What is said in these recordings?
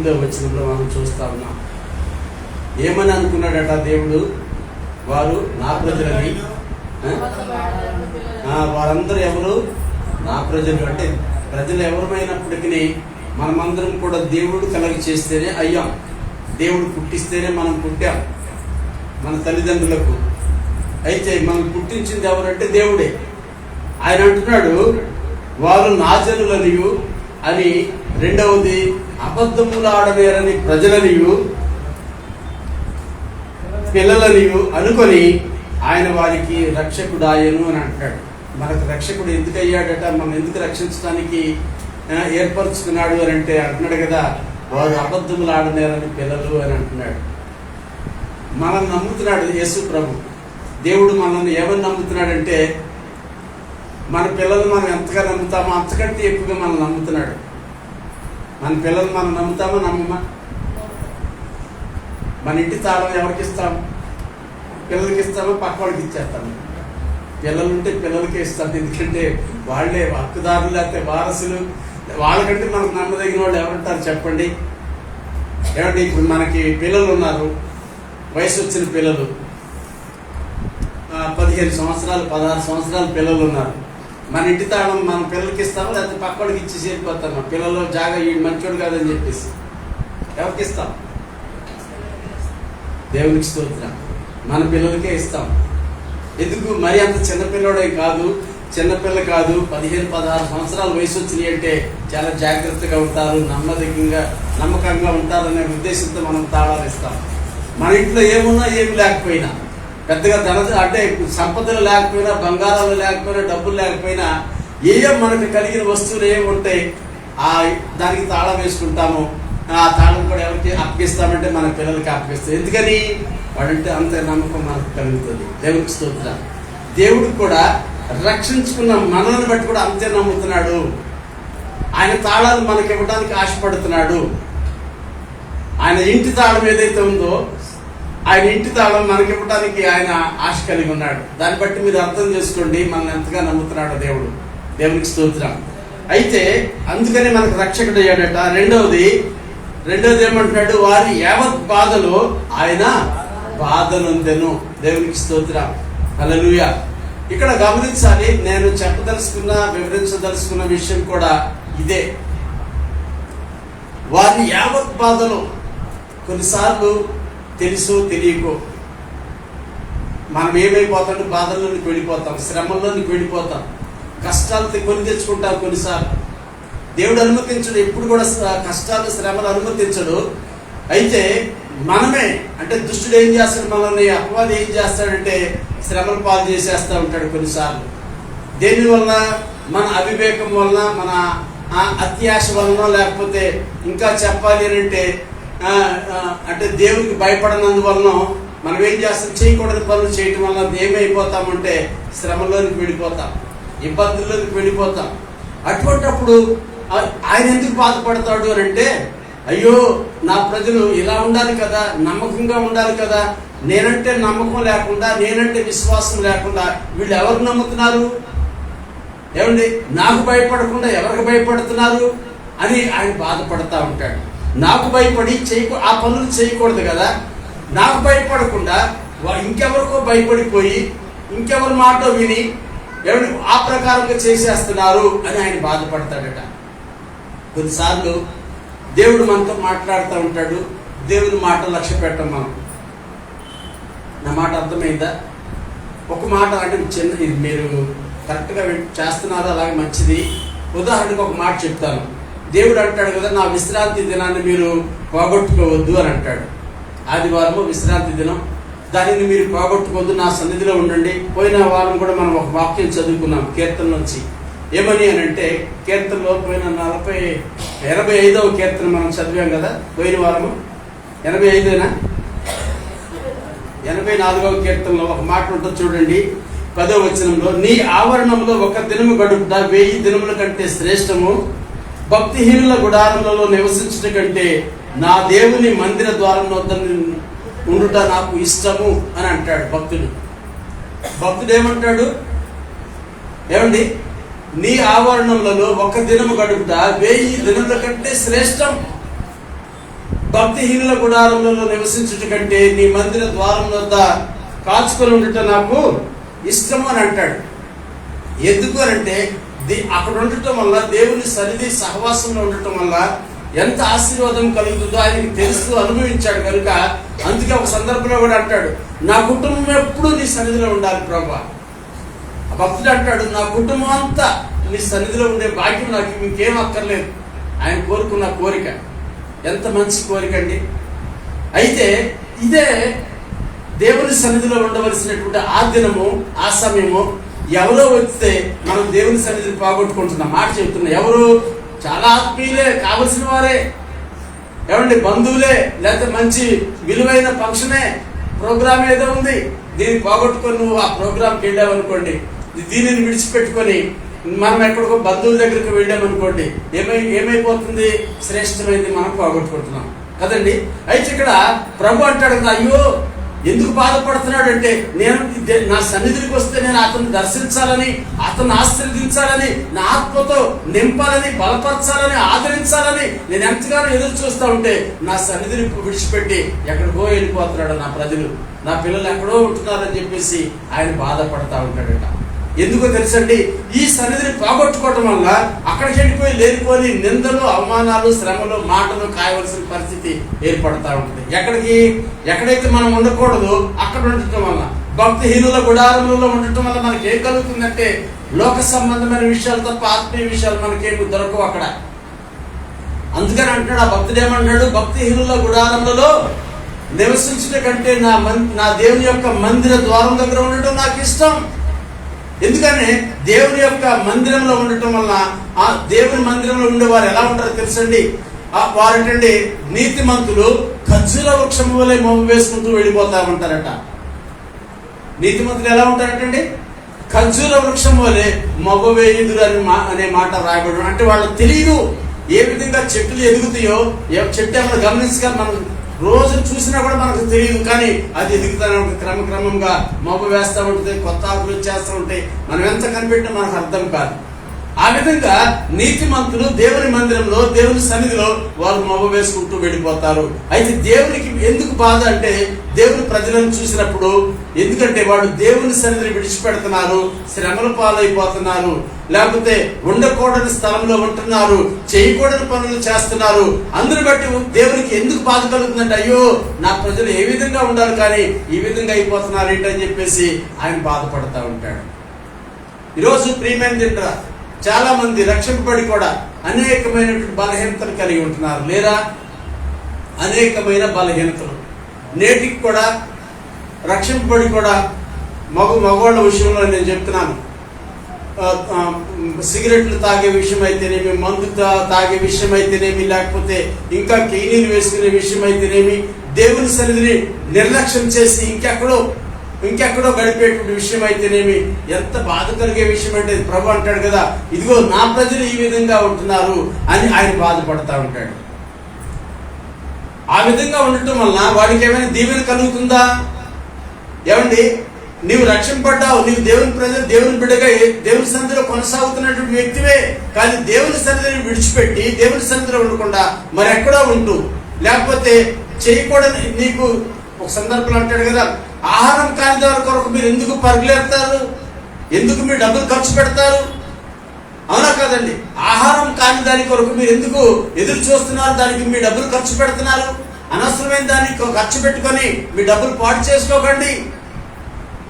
8వ వచనంలో మనం చూస్తా ఉన్నాం. ఏమని అనుకున్నాడట దేవుడు? వారు నా ప్రజలని. వారందరూ ఎవరు? నా ప్రజలు. అంటే ప్రజలు ఎవరమైనప్పటికీ మనమందరం కూడా దేవుడు కలగ చేస్తేనే అయ్యాం. దేవుడు పుట్టిస్తేనే మనం పుట్టాం మన తల్లిదండ్రులకు. అయితే మనం పుట్టించింది ఎవరంటే దేవుడే. ఆయన అంటున్నాడు వారు నా జనులనియు అని. రెండవది అబద్ధములు ఆడలేరని ప్రజలనియు పిల్లలనియు అనుకొని ఆయన వారికి రక్షకుడాయను అని అంటాడు. మనకు రక్షకుడు ఎందుకు అయ్యాడట? మనం ఎందుకు రక్షించడానికి ఏర్పరచుకున్నాడు అని అంటే అంటున్నాడు కదా, వారు అబద్ధములు ఆడలేరని పిల్లలు అని అంటున్నాడు. మనల్ని నమ్ముతున్నాడు యేసు ప్రభు. దేవుడు మనల్ని ఏమని నమ్ముతున్నాడంటే, మన పిల్లలు మనం ఎంతగా నమ్ముతామో అంతకంటే ఎక్కువగా మనం నమ్ముతున్నాడు. మన పిల్లలు మనం నమ్ముతామో నమ్మమా? మన ఇంటి తాళం ఎవరికి ఇస్తాము? పిల్లలకి ఇస్తామో పక్క వాళ్ళకి ఇచ్చేస్తాము? పిల్లలు ఉంటే పిల్లలకే ఇస్తాం. ఎందుకంటే వాళ్ళే హక్కుదారులు, లేకపోతే వారసులు. వాళ్ళకంటే మనకు నమ్మదగిన వాళ్ళు ఎవరుంటారు చెప్పండి? ఏమంటే ఇప్పుడు మనకి పిల్లలు ఉన్నారు, వయసు వచ్చిన పిల్లలు, 15 సంవత్సరాలు 16 సంవత్సరాల పిల్లలు ఉన్నారు. మన ఇంటి తాళం మన పిల్లలకి ఇస్తామో లేకపోతే పక్క వాళ్ళకి ఇచ్చి చేరిపోతాం? మన పిల్లలు జాగా ఈ మంచోడు కాదని చెప్పేసి ఎవరికి ఇస్తాం? దేవునికి స్తోత్రం. మన పిల్లలకే ఇస్తాం. ఎందుకు? మరి అంత చిన్నపిల్లడే కాదు, చిన్నపిల్ల కాదు, 15-16 సంవత్సరాల వయసు వచ్చినాయి అంటే చాలా జాగ్రత్తగా ఉంటారు, నమ్మకంగా ఉంటారనే ఉద్దేశంతో మనం తాళాలు ఇస్తాం. మన ఇంట్లో ఏమున్నా ఏమి లేకపోయినా, పెద్దగా అంటే సంపదలు లేకపోయినా, బంగారాలు లేకపోయినా, డబ్బులు లేకపోయినా, ఏయో మనకు కలిగిన వస్తువులు ఏమి ఉంటాయి దానికి తాళం వేసుకుంటాము. ఆ తాళం కూడా ఎవరికి అప్పగిస్తామంటే మన పిల్లలకి అప్పగిస్తాం. ఎందుకని? వాడంటే అంత నమ్మకం మనకు కలుగుతుంది. దేవునికి స్తోత్రం. దేవుడు కూడా రక్షించుకున్న మనల్ని బట్టి కూడా అంతే నమ్ముతున్నాడు. ఆయన తాళాలు మనకి ఇవ్వడానికి ఆశపడుతున్నాడు. ఆయన ఇంటి తాళం ఏదైతే ఉందో, ఆయన ఇంటి తాళం మనకి ఇవ్వడానికి ఆయన ఆశ కలిగి ఉన్నాడు. దాన్ని బట్టి మీరు అర్థం చేసుకోండి మనల్ని ఎంతగా నమ్ముతున్నాడు దేవుడు. దేవునికి స్తోత్రం. అయితే అందుకని మనకు రక్షకుడు అయ్యాడట. రెండవది ఏమంటున్నాడు? వారి యావత్ బాధలో ఆయన బాధనొందెను. దేవునికి స్తోత్రం. హల్లెలూయా. ఇక్కడ గమనించాలి, నేను వివరించదలుచుకున్న విషయం కూడా ఇదే. వారి యావత్ బాధలో, కొన్నిసార్లు తెలుసో తెలియకో మనం ఏమైపోతాం? బాధల్లోనికి వెళ్ళిపోతాం, శ్రమల్లోనికి వెళ్ళిపోతాం, కష్టాలు కొని తెచ్చుకుంటాం. కొన్నిసార్లు దేవుడు అనుమతించడు, ఎప్పుడు కూడా కష్టాలు శ్రమలు అనుమతించడు. అయితే మనమే, అంటే దుష్టుడు ఏం చేస్తాడు? మనల్ని అపవాది ఏం చేస్తాడంటే శ్రమల పాలు చేసేస్తూ ఉంటాడు కొన్నిసార్లు. దేనివల్ల? మన అవివేకం వలన, మన అత్యాశ వలన, లేకపోతే ఇంకా చెప్పాలి అంటే దేవునికి భయపడనందువలన మనం ఏం చేస్తాం? చేయకూడని పనులు చేయటం వల్ల ఏమైపోతామంటే శ్రమలోనికి వెళ్ళిపోతాం, ఇబ్బందుల్లోకి వెళ్ళిపోతాం. అటువంటిప్పుడు ఆయన ఎందుకు బాధపడతాడు అని అంటే, అయ్యో నా ప్రజలు ఇలా ఉండాలి కదా, నమ్మకంగా ఉండాలి కదా, నేనంటే నమ్మకం లేకుండా, నేనంటే విశ్వాసం లేకుండా వీళ్ళు ఎవరు నమ్ముతున్నారు? ఏమండి? నాకు భయపడకుండా ఎవరికి భయపడుతున్నారు అని ఆయన బాధపడతా ఉంటాడు. నాకు భయపడి ఆ పనులు చేయకూడదు కదా, నాకు భయపడకుండా ఇంకెవరికో భయపడిపోయి ఇంకెవరి మాట విని ఏమండి ఆ ప్రకారంగా చేసేస్తున్నారు అని ఆయన బాధపడతాడట. కొన్నిసార్లు దేవుడు మనతో మాట్లాడుతూ ఉంటాడు. దేవుని మాట లక్ష్య పెట్టం మనం. నా మాట అర్థమైందా? ఒక మాట అంటే ఇది మీరు కరెక్ట్గా చేస్తున్నారు, అలాగే మంచిది. ఉదాహరణకు ఒక మాట చెప్తాను. దేవుడు అంటాడు కదా, నా విశ్రాంతి దినాన్ని మీరు పోగొట్టుకోవద్దు అని అంటాడు. ఆదివారము విశ్రాంతి దినం, దానిని మీరు పోగొట్టుకోవద్దు, నా సన్నిధిలో ఉండండి. పోయిన వారం కూడా మనం ఒక వాక్యం చదువుకున్నాం కీర్తన నుంచి. ఏమని అని అంటే, కీర్తనలో పోయిన 85వ కీర్తన మనం చదివాం కదా పోయిన వారము. 85ఏనా? 84వ కీర్తనలో ఒక మాట ఉంటుంది చూడండి, 10వ వచనంలో, నీ ఆవరణంలో ఒక దినము గడుపుట 1000 దినముల కంటే శ్రేష్టము, భక్తిహీనుల గుడారములలో నివసించుట కంటే నా దేవుని మందిర ద్వారం వద్ద ఉండుట నాకు ఇష్టము అని అంటాడు భక్తుడు. భక్తుడు ఏమంటాడు? ఏమండి? నీ ఆవరణంలో ఒక దినము గడుపుట 1000 దినముల కంటే శ్రేష్టం. భక్తిహీనుల గుడారంలో నివసించుట కంటే నీ మందిర ద్వారం వద్ద కాచుకొని ఉండటం నాకు ఇష్టము అని అంటాడు. ఎందుకు అంటే అక్కడ ఉండటం వల్ల, దేవుని సన్నిధి సహవాసంలో ఉండటం వల్ల ఎంత ఆశీర్వాదం కలుగుతుందో ఆయనకి తెలుస్తూ అనుభవించాడు కనుక అందుకే ఒక సందర్భంలో కూడా అంటాడు, నా కుటుంబం ఎప్పుడు నీ సన్నిధిలో ఉండాలి ప్రభువా. ఆ భక్తుడు అంటాడు, నా కుటుంబం అంతా నీ సన్నిధిలో ఉండే భాగ్యం నాకు ఇంకేం అక్కర్లేదు. ఆయన కోరుకున్న కోరిక ఎంత మంచి కోరిక అండి. అయితే ఇదే దేవుని సన్నిధిలో ఉండవలసినటువంటి ఆ దినము, ఆ సమయము ఎవరో వస్తే మనం దేవుని సన్నిధిని పోగొట్టుకుంటున్నాం. మాట చెప్తున్నా, ఎవరు చాలా ఆత్మీయులే, కావలసిన వారే, ఏమండి బంధువులే, లేకపోతే మంచి విలువైన ఫంక్షనే, ప్రోగ్రామ్ ఏదో ఉంది, దీన్ని పోగొట్టుకొని నువ్వు ఆ ప్రోగ్రామ్కి వెళ్ళావు అనుకోండి, దీనిని విడిచిపెట్టుకొని మనం ఎక్కడికో బంధువుల దగ్గరికి వెళ్ళామనుకోండి, ఏమైపోతుంది? శ్రేష్టమైనది మనం పోగొట్టుకుంటున్నాం కదండి. అయితే ఇక్కడ ప్రభు అంటాడు కదా, అయ్యో ఎందుకు బాధపడుతున్నాడు అంటే, నేను నా సన్నిధికి వస్తే నేను అతన్ని దర్శించాలని, అతన్ని ఆశీర్వదించాలని, నా ఆత్మతో నింపాలని, బలపరచాలని, ఆదరించాలని నేను ఎంతగానో ఎదురు చూస్తూ ఉంటే నా సన్నిధిని విడిచిపెట్టి ఎక్కడికో వెళ్ళిపోతున్నాడు నా ప్రజలు, నా పిల్లలు ఎక్కడో ఉంటున్నారని చెప్పేసి ఆయన బాధపడతా ఉంటాడట. ఎందుకో తెలుసండి, ఈ సన్నిధిని పోగొట్టుకోవటం వల్ల అక్కడికి వెళ్ళిపోయి లేనిపోని నిందలు, అవమానాలు, శ్రమలు, మాటలు కాయవలసిన పరిస్థితి ఏర్పడతా ఉంటుంది. ఎక్కడైతే మనం ఉండకూడదు అక్కడ ఉండటం వల్ల, భక్తిహీనుల గుడారములలో ఉండటం వల్ల మనకి ఏం కలుగుతుందంటే, లోక సంబంధమైన విషయాలు తప్ప ఆత్మీయ విషయాలు మనకేమి దొరకవు అక్కడ. అందుకని అంటున్నాడు ఆ భక్తుడు, ఏమంటాడు, భక్తిహీనుల గుడారములలో నివసించట కంటే నా దేవుని యొక్క మందిర ద్వారం దగ్గర ఉండటం నాకు ఇష్టం. ఎందుకని దేవుని యొక్క మందిరంలో ఉండటం వల్ల, ఆ దేవుని మందిరంలో ఉండేవారు ఎలా ఉంటారో తెలుసండి, వారంటండి నీతిమంతులు ఖర్జూర వృక్షం వలె మొమ్మ వేసుకుంటూ వెళ్ళిపోతా ఉంటారట. నీతిమంతులు ఎలా ఉంటారటండి, ఖర్జూర వృక్షం వలె మొగ్గ వేయుదురు అనే మాట రాయబడి, అంటే వాళ్ళకి తెలియదు ఏ విధంగా చెట్లు ఎదుగుతాయో. చెట్టు ఏమైనా గమనించగా మనం రోజు చూసినా కూడా మనకు తెలియదు, కానీ అది ఎదుగుతానే ఉంటుంది, క్రమక్రమంగా మొగ్గ వేస్తూ ఉంటుంది, కొత్త ఆకులు వచ్చేస్తూ ఉంటాయి, మనం ఎంత కనిపెట్టినా మనకు అర్థం కాదు. ఆ విధంగా నీతిమంతులు దేవుని మందిరంలో, దేవుని సన్నిధిలో వారు మొగ్గ వేసుకుంటూ వెళ్ళిపోతారు. అయితే దేవునికి ఎందుకు బాధ అంటే, దేవుని ప్రజలను చూసినప్పుడు, ఎందుకంటే వాడు దేవుని సన్నిధిని విడిచిపెడుతున్నారు, శ్రమల పాలైపోతున్నారు, లేకపోతే ఉండకూడని స్థలంలో ఉంటున్నారు, చేయకూడని పనులు చేస్తున్నారు. అందుని బట్టి దేవునికి ఎందుకు బాధ కలుగుతుందంటే, అయ్యో నా ప్రజలు ఏ విధంగా ఉండాలి కానీ ఈ విధంగా అయిపోతున్నారు ఏంటని చెప్పేసి ఆయన బాధపడతా ఉంటాడు. ఈరోజు ప్రియమైన తింటారా, చాలా మంది రక్షింపబడి కూడా అనేకమైనటువంటి బలహీనతలు కలిగి ఉంటున్నారు, లేరా? అనేకమైన బలహీనతలు నేటికి కూడా రక్షింపబడి కూడా మగవాళ్ళ విషయంలో నేను చెప్తున్నాను, సిగరెట్లు తాగే విషయం అయితేనేమి, మందు తాగే విషయం అయితేనేమి, లేకపోతే ఇంకా కెయినీలు వేసుకునే విషయం అయితేనేమి, దేవుని సన్నిధిని నిర్లక్ష్యం చేసి ఇంకెక్కడో గడిపేటువంటి విషయం అయితేనేమి, ఎంత బాధ కలిగే విషయం అంటే, ప్రభు అంటాడు కదా, ఇదిగో నా ప్రజలు ఈ విధంగా ఉంటున్నారు అని ఆయన బాధపడతా ఉంటాడు. ఆ విధంగా ఉండటం వలన వాడికి ఏమైనా దీవెన కలుగుతుందా? ఏమండి, నీవు రక్షింపడ్డావు, నీవు దేవుని ప్రజలు, దేవుని బిడ్డగా దేవుని సన్నిధిలో కొనసాగుతున్నటువంటి వ్యక్తివే, కానీ దేవుని సన్నిధిని విడిచిపెట్టి దేవుని సన్నిధిలో ఉండకుండా మరి ఎక్కడో ఉంటూ, లేకపోతే చేయకూడని, నీకు ఒక సందర్భంలో అంటాడు కదా, ఆహారం కాని దాని కొరకు మీరు ఎందుకు పరుగులేస్తారు, ఎందుకు మీరు డబ్బులు ఖర్చు పెడతారు? అవునా కాదండి? ఆహారం కాని దాని కొరకు మీరు ఎందుకు ఎదురు చూస్తున్నారు, దానికి మీ డబ్బులు ఖర్చు పెడుతున్నారు? అనవసరమైన దానికి ఖర్చు పెట్టుకొని మీ డబ్బులు పాటు చేసుకోకండి,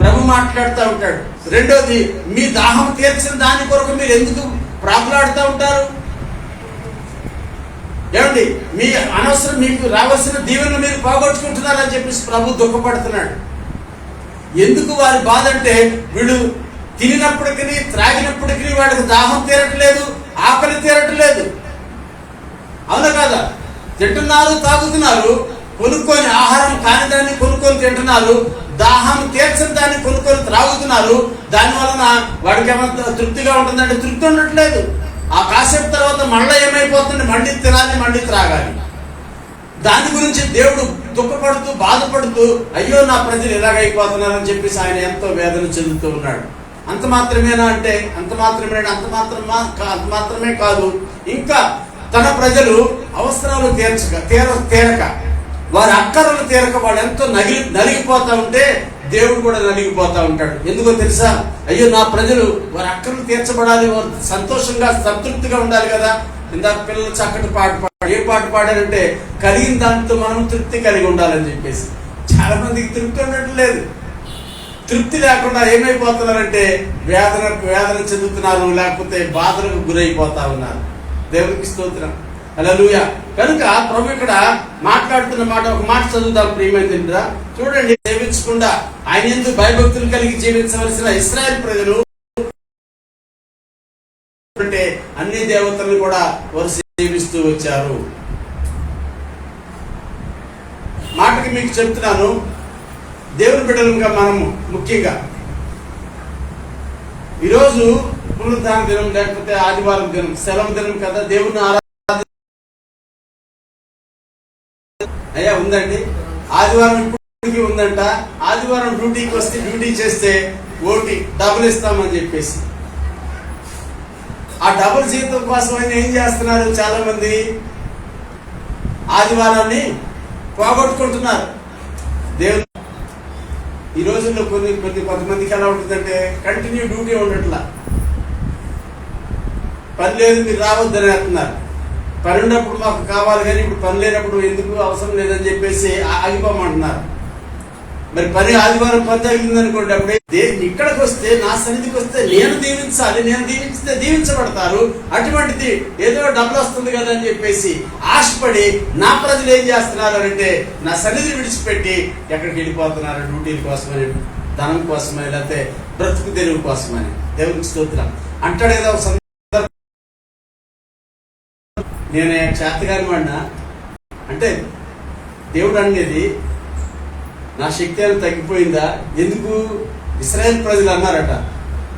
ప్రభు మాట్లాడుతూ ఉంటాడు. రెండోది, మీ దాహం తీర్చిన దాని కొరకు మీరు ఎందుకు ప్రాకులాడుతూ ఉంటారు? ఏమండి, మీ అనవసరం మీకు రావాల్సిన దీవెనలు మీరు పోగొట్టుకుంటున్నారని చెప్పేసి ప్రభు దుఃఖపడుతున్నాడు. ఎందుకు వారి బాధ అంటే, వీడు తినినప్పటికీ త్రాగినప్పటికీ వాడికి దాహం తీరట్లేదు, ఆకలి తీరట్లేదు. అవునా కాదా? తింటున్నారు, తాగుతున్నారు, కొనుక్కొని ఆహారం కాని దాన్ని కొనుక్కొని తింటున్నారు, దాహం తీర్చని దాన్ని కొనుక్కొని త్రాగుతున్నారు. దాని వలన వాడికి ఏమైనా తృప్తిగా ఉంటుందంటే తృప్తి ఉండట్లేదు. ఆ కాసేపు తర్వాత మళ్ళీ ఏమైపోతుంది, మళ్ళీ తినాలి, మళ్ళీ త్రాగాలి. దాని గురించి దేవుడు దుఃఖపడుతూ బాధపడుతూ, అయ్యో నా ప్రజలు ఇలాగైపోతున్నారని చెప్పేసి ఆయన ఎంతో వేదన చెందుతూ ఉన్నాడు. అంత మాత్రమే కాదు, ఇంకా తన ప్రజలు అవసరాలు తీరక వారి అక్కరలు తీరక వాళ్ళు ఎంతో నలిగిపోతా ఉంటే దేవుడు కూడా నలిగిపోతా ఉంటాడు. ఎందుకో తెలుసా? అయ్యో నా ప్రజలు వారి అక్కర్లు తీర్చబడాలి, వారు సంతోషంగా సంతృప్తిగా ఉండాలి కదా. ఇందాక పిల్లలు చక్కటి పాట పాడారు. ఏ పాట పాడారంటే కలిగిన దాంతో మనం తృప్తి కలిగి ఉండాలని చెప్పేసి. చాలా మందికి తృప్తి ఉండట్లేదు. తృప్తి లేకుండా ఏమైపోతున్నారంటే వేదన చెందుతున్నారు, లేకపోతే బాధలకు గురైపోతా ఉన్నారు. దేవునికి స్తోత్రం, హల్లెలూయా. కనుక ప్రభు ఇక్కడ మాట్లాడుతున్న మాట, ఒక మాట చదువుతాం ప్రియమైనదిరా. చూడండి, సేవించకుండా ఆయన యందు భయభక్తులు కలిగి జీవించవలసిన ఇశ్రాయేలు ప్రజలు అంటే అన్ని దేవతలను కూడా వారు సేవిస్తూ వచ్చారు. మాటకి మీకు చెప్తున్నాను, దేవుని బిడ్డలుగా మనము ముఖ్యంగా ఈరోజు పునరుద్ధాన దినం లేకపోతే ఆదివారం దినం, సెలవు దినం కదా, దేవుని ఆరాధన అయ్యా ఉందండి. ఆదివారం ఇప్పటికీ ఉందంట. ఆదివారం డ్యూటీకి వస్తే డ్యూటీ చేస్తే ఓటీ డబుల్ ఇస్తామని చెప్పేసి ఆ డబుల్ జీతం కోసం ఆయన ఏం చేస్తున్నారు? చాలా మంది ఆదివారాన్ని పోగొట్టుకుంటున్నారు. దేవుడు ఈ రోజుల్లో కొంతమందికి ఎలా ఉంటుందంటే కంటిన్యూ డ్యూటీ ఉండట్లా. పని లేదు మీరు రావద్దని అంటున్నారు. పని ఉన్నప్పుడు మాకు కావాలి కానీ ఇప్పుడు పని లేనప్పుడు ఎందుకు అవసరం లేదని చెప్పేసి ఆగిపోమంటున్నారు. మరి పని ఆదివారం పని తగిలింది అనుకోండి, అప్పుడే ఇక్కడికి వస్తే నా సన్నిధికి వస్తే నేను దీవించాలి, నేను దీవించితే దీవించబడతారు. అటువంటిది ఏదో డబ్బులు వస్తుంది కదా అని చెప్పేసి ఆశపడి నా ప్రజలు ఏం చేస్తున్నారు అంటే నా సన్నిధిని విడిచిపెట్టి ఎక్కడికి వెళ్ళిపోతున్నారు? డ్యూటీల కోసమని, ధనం కోసమని, లేకపోతే బ్రతుకు తెరువు కోసమని. దేవునికి స్తోత్రం. అంటాడు ఏదో నేనే చేతగాని వాడినా అంటే దేవుడు అనేది నా శక్తి అని తగ్గిపోయిందా? ఎందుకు? ఇశ్రాయేలు ప్రజలు అన్నారట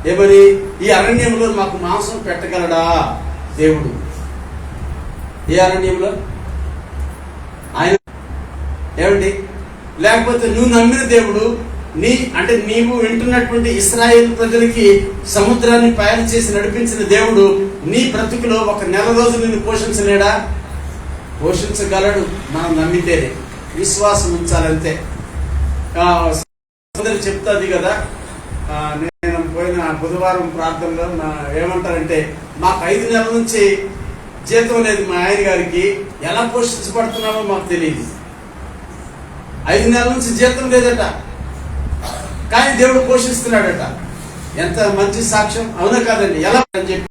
ఏమని? ఈ అరణ్యంలో మాకు మాంసం పెట్టగలడా దేవుడు? ఏ అరణ్యంలో? ఆయన ఏమండి? లేకపోతే నువ్వు నమ్మిన దేవుడు అంటే నీవు వింటున్నటువంటి ఇశ్రాయేలు ప్రజలకి సముద్రాన్ని పయనం చేసి నడిపించిన దేవుడు నీ బ్రతుకులో ఒక నెల రోజులు నిన్ను పోషించలేడా? పోషించగలడు, మనం నమ్మితేనే. విశ్వాసం ఉంచాలంతే. చెప్తాది కదా, నేను పోయిన బుధవారం ప్రార్థనలో ఏమంటారంటే మాకు 5 నెలల నుంచి జీతం లేదు, మా ఆయన గారికి ఎలా పోషించబడుతున్నామో మాకు తెలియదు. 5 నెలల నుంచి జీతం లేదట, కానీ దేవుడు పోషిస్తున్నాడట. ఎంత మంచి సాక్ష్యం, అవునా కాదండి? ఎలా అని చెప్పి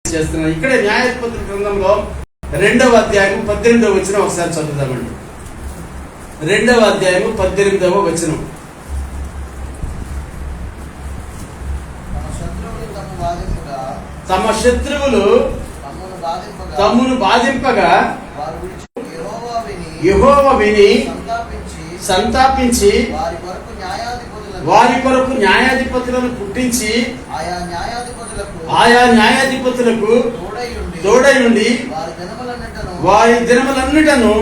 చేస్తున్నాడు. ఇక్కడే న్యాయాధిపతుల గ్రంథంలో 2వ అధ్యాయం 18వ వచనం ఒకసారి చదువుదామండి. 2వ అధ్యాయం 18వ వచనం. తమ శత్రువులు తమ్మును బాధింపగా యెహోవా విని సంతాపించి వారి కొరకు న్యాయాధిపతులను పుట్టించి ఆయా న్యాయాధిపతులకు తోడై ఉండి వారి దినములన్నిటను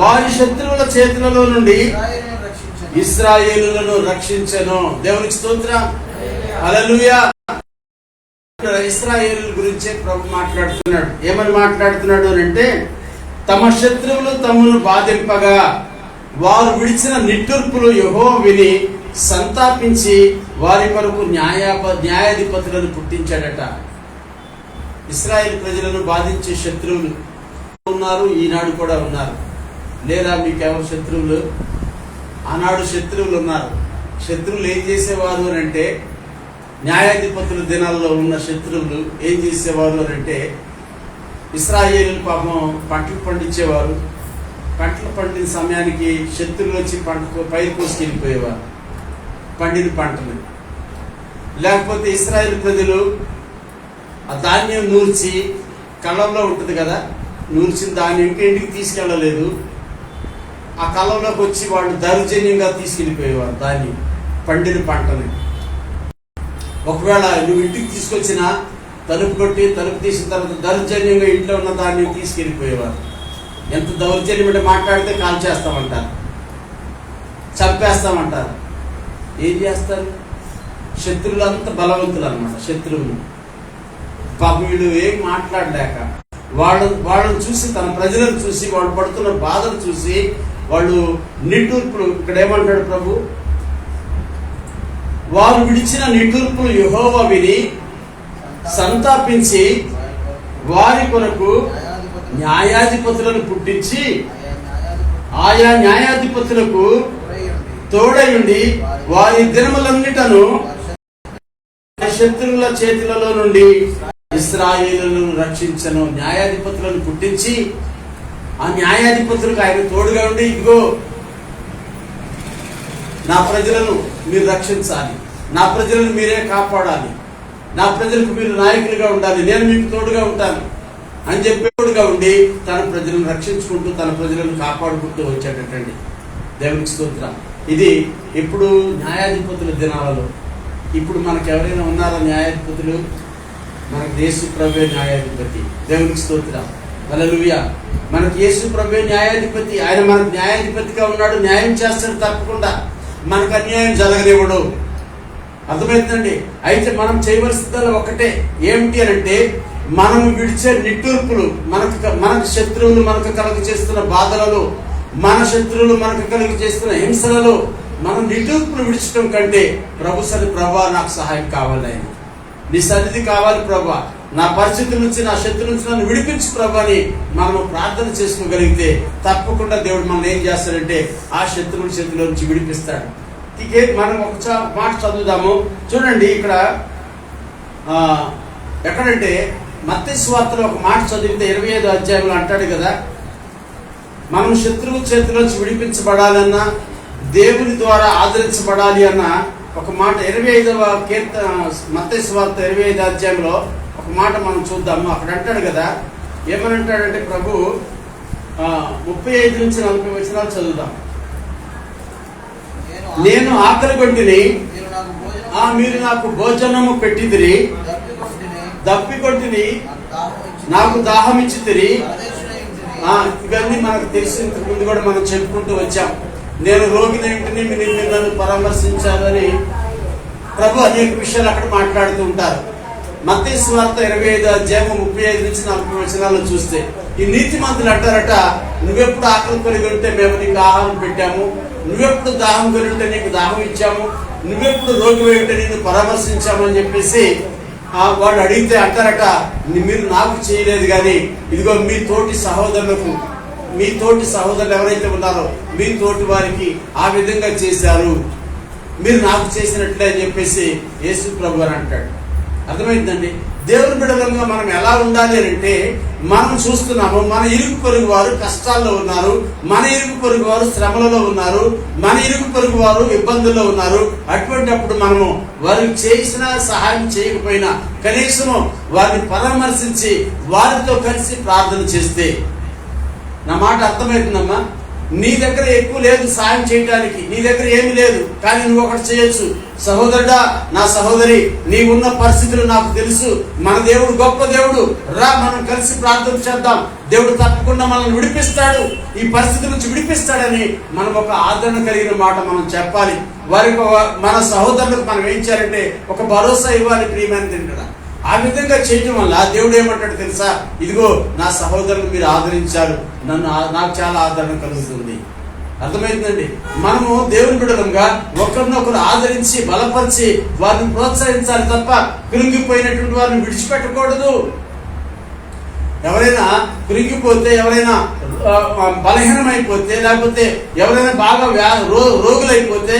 వారి శత్రువుల చేతులలో నుండి ఇశ్రాయేలులను రక్షించెను. దేవునికి స్తోత్రం, హల్లెలూయా. ఇశ్రాయేలు గురించే ప్రభు మాట్లాడుతున్నాడు. ఏమని మాట్లాడుతున్నాడు అంటే తమ శత్రువులు తమను బాధింపగా వారు విడిచిన నిట్టూర్పులు యెహోవా విని సంతాపించి వారి కొరకు న్యాయాధిపతులను పుట్టించాడట. ఇశ్రాయేలు ప్రజలను బాధించే శత్రువులు ఉన్నారు, ఈనాడు కూడా ఉన్నారు. లేదా మీకెవరు శత్రువులు? ఆనాడు శత్రువులు ఉన్నారు. శత్రువులు ఏం చేసేవారు అని అంటే, న్యాయాధిపతుల దినాల్లో ఉన్న శత్రువులు ఏం చేసేవారు అని అంటే, ఇశ్రాయేలు పాపం పంటలు పండించేవారు. పంటలు పండిన సమయానికి శత్రువులు వచ్చి పైరు కోసుకెళ్ళిపోయేవారు పండిన పంటలు. లేకపోతే ఇశ్రాయేలు ప్రజలు ఆ ధాన్యం నూర్చి, కళ్ళంలో ఉంటుంది కదా, నూర్చిన ధాన్యం ఇంటికి తీసుకెళ్ళలేదు. ఆ కళ్ళంలోకి వచ్చి వాళ్ళు దౌర్జన్యంగా తీసుకెళ్ళిపోయేవారు ధాన్యం, పండిన పంటని. ఒకవేళ నువ్వు ఇంటికి తీసుకొచ్చిన తలుపు కొట్టి తలుపు తీసిన తర్వాత దౌర్జన్యంగా ఇంట్లో ఉన్న ధాన్యం తీసుకెళ్ళిపోయేవారు. ఎంత దౌర్జన్యం అంటే మాట్లాడితే కాల్ చేస్తామంటారు, చంపేస్తామంటారు. ఏం చేస్తారు? శత్రువులు అంత బలవంతులు అన్నమాట. శత్రువులు పాపం వీళ్ళు ఏం మాట్లాడలేక వాళ్ళని చూసి, తన ప్రజలను చూసి, వాళ్ళు పడుతున్న బాధలు చూసి వాళ్ళు నిట్టూర్పులు, ఇక్కడ ఏమంటాడు ప్రభు, వారు విడిచిన నిట్టూర్పులు యెహోవా విని సంతాపించి వారి కొరకు న్యాయాధిపతులను పుట్టించి ఆయా న్యాయాధిపతులకు తోడయుండి వారి దినములన్నిటను శత్రువుల చేతులలో నుండి ఇశ్రాయేలును రక్షించను. న్యాయాధిపతులను పుట్టించి ఆ న్యాయాధిపతులకు ఆయన తోడుగా ఉండి, ఇదిగో నా ప్రజలను మీరు రక్షించాలి, నా ప్రజలను మీరే కాపాడాలి, నా ప్రజలకు మీరు నాయకులుగా ఉండాలి, నేను మీకు తోడుగా ఉంటాను అని చెప్పి తోడుగా ఉండి తన ప్రజలను రక్షించుకుంటూ తన ప్రజలను కాపాడుకుంటూ వచ్చాడటండి. దేవునికి స్తోత్రం. ఇది ఇప్పుడు న్యాయాధిపతుల దినాలలో. ఇప్పుడు మనకు ఎవరైనా ఉన్నారా న్యాయాధిపతులు? మనకు యేసు ప్రభువే న్యాయాధిపతి. దేవునికి స్తోత్రం. హల్లెలూయా. మనకు యేసు ప్రభువే న్యాయాధిపతి. ఆయన మనకు న్యాయాధిపతిగా ఉన్నాడు. న్యాయం చేస్తాడు తప్పకుండా. మనకు అన్యాయం జరగనివ్వడు. అర్థమవుతుందండి. అయితే మనం చేయవలసిందల్లా ఒకటే, ఏమిటి అని అంటే, మనం విడిచే నిట్టూర్పులు, మనకు శత్రువులు మనకు కలుగ చేస్తున్న బాధలలో, మన శత్రువులు మనకు కలుగ చేస్తున్న హింసలలో మనం నిట్టూర్పులు విడిచడం కంటే ప్రభా నాకు సహాయం కావాలి, ఆయన నీ సన్నిధి కావాలి ప్రభా, నా పరిస్థితి నుంచి, నా శత్రు నుంచి నన్ను విడిపించు ప్రభా అని మనం ప్రార్థన చేసుకోగలిగితే తప్పకుండా దేవుడు మనం ఏం చేస్తాడంటే ఆ శత్రువుల చేతిలో నుంచి విడిపిస్తాడు. మనం ఒక మాట చదువుదాము చూడండి. ఇక్కడ ఎక్కడంటే మత్తయి సువార్తలో ఒక మాట చదివితే 25వ అధ్యాయంలో అంటాడు కదా, మనం శత్రువు చేతిలోంచి విడిపించబడాలన్నా, దేవుని ద్వారా ఆదరించబడాలి అన్న ఒక మాట 25వ మత్తయి సువార్త 25వ అధ్యాయంలో ఒక మాట మనం చూద్దాము. అక్కడ అంటాడు కదా, ఏమని అంటాడంటే ప్రభు 35 నుంచి 40 వచనాలు చదువుదాం. నేను ఆకలి కొట్టిని, మీరు నాకు భోజనము పెట్టిదిరి, దప్పికొట్టిని, నాకు దాహం ఇచ్చితిరి. ఇవన్నీ మనకు తెలిసిన ముందు కూడా మనం చెప్పుకుంటూ వచ్చాం. నేను రోగిని ఇంటిని మీరు నన్ను పరామర్శించాలని ప్రభు అనేక విషయాలు అక్కడ మాట్లాడుతూ ఉంటారు. మత్తయి సువార్త 25వ అధ్యాయం 35 నుంచి 40 వచనాలను చూస్తే ఈ నీతిమంతులు అంటారట, నువ్వెప్పుడు ఆకలి కలిగి ఉంటే మేము నీకు ఆహారం పెట్టాము, నువ్వెప్పుడు దాహం కలిగి ఉంటే నీకు దాహం ఇచ్చాము, నువ్వెప్పుడు రోగి ఉంటే నిన్ను పరామర్శించామని చెప్పేసి వాళ్ళు అడిగితే అంటారట, మీరు నాకు చేయలేదు కానీ ఇదిగో మీ తోటి సహోదరులకు, మీ తోటి సహోదరులు ఎవరైతే ఉన్నారో మీ తోటి వారికి ఆ విధంగా చేశారు, మీరు నాకు చేసినట్లే అని చెప్పేసి యేసు ప్రభు అని అంటాడు. అర్థమైందండి. దేవుని బిడ్డలంగా మనం ఎలా ఉండాలి అని అంటే, మనం చూస్తున్నాము మన ఇరుగు పొరుగు వారు కష్టాల్లో ఉన్నారు, మన ఇరుగు పొరుగు వారు శ్రమలలో ఉన్నారు, మన ఇరుగు పొరుగు వారు ఇబ్బందుల్లో ఉన్నారు. అటువంటిప్పుడు మనము వారికి చేసిన సహాయం చేయకపోయినా కనీసము వారిని పరామర్శించి వారితో కలిసి ప్రార్థన చేస్తే, నా మాట అర్థమవుతుందమ్మా, నీ దగ్గర ఎక్కువ లేదు సాయం చేయడానికి, నీ దగ్గర ఏమి లేదు, కానీ నువ్వు ఒకటి చేయొచ్చు. సహోదరుడా, నా సహోదరి, నీవున్న పరిస్థితులు నాకు తెలుసు, మన దేవుడు గొప్ప దేవుడు, రా మనం కలిసి ప్రార్థన చేద్దాం, దేవుడు తప్పకుండా మనల్ని విడిపిస్తాడు, ఈ పరిస్థితి నుంచి విడిపిస్తాడని మనం ఒక ఆదరణ కలిగిన మాట మనం చెప్పాలి. వారికి మన సహోదరులకు మనం ఏం చేయాలంటే ఒక భరోసా ఇవ్వాలి. ప్రియమైన తింటారా, ఆ విధంగా చేయడం వల్ల దేవుడు ఏమంటాడు తెలుసా, ఇదిగో నా సహోదరులు మీరు ఆదరించారు, నాకు చాలా ఆదరణ కలుగుతుంది. అర్థమైందండి. మనము దేవుని బిడ్డలంగా ఒకరినొకరు ఆదరించి బలపరిచి వారిని ప్రోత్సహించాలి తప్ప కృంగిపోయినటువంటి వారిని విడిచిపెట్టకూడదు. ఎవరైనా కృంగిపోతే, ఎవరైనా బలహీనమైపోతే, లేకపోతే ఎవరైనా బాగా రోగులైపోతే,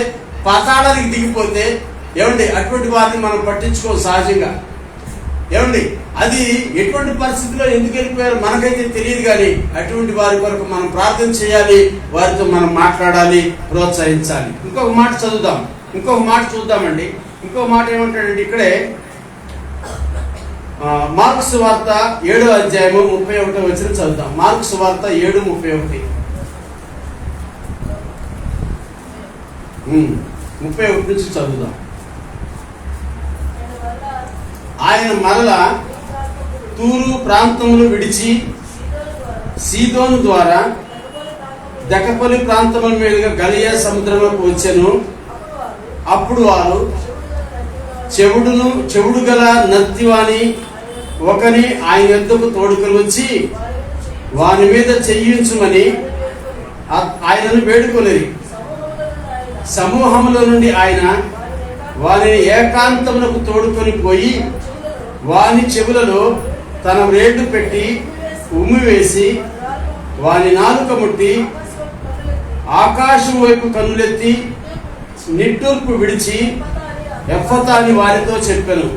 పాతాళానికి దిగిపోతే ఏమండి అటువంటి వారిని మనం పట్టించుకోం సహజంగా. ఏమండి అది ఎటువంటి పరిస్థితిలో ఎందుకు వెళ్ళిపోయారో మనకైతే తెలియదు, కానీ అటువంటి వారి కొరకు మనం ప్రార్థన చేయాలి, వారితో మనం మాట్లాడాలి, ప్రోత్సహించాలి. ఇంకొక మాట చూద్దామండి. ఇంకొక మాట ఏమంటాడండి ఇక్కడే, మార్కు సువార్త 7వ అధ్యాయము 31వ వచనం చదువుదాం. మార్కు సువార్త 7:31 నుంచి చదువుదాం. ఆయన మరల తూరు ప్రాంతములు విడిచి సీదోను ద్వారా దెకపొలి ప్రాంతముల మీదుగా గలియా సముద్రములకు వచ్చెను. అప్పుడు వారు చెవుడు గల నత్తివాని ఒకని ఆయన యొద్దకు తోడుకొని వచ్చి వాని మీద చెయ్యించుమని ఆయనను వేడుకొనిరి. సమూహంలో నుండి ఆయన వారిని ఏకాంతమునకు తోడుకొని పోయి వాని చెవులలో తన వేళ్ళు పెట్టి ఉమ్మివేసి వాని నాలుక ముట్టి ఆకాశం వైపు కన్నులెత్తి నిట్టూర్పు విడిచి ఎఫ్ఫతా అని వారితో చెప్పెను.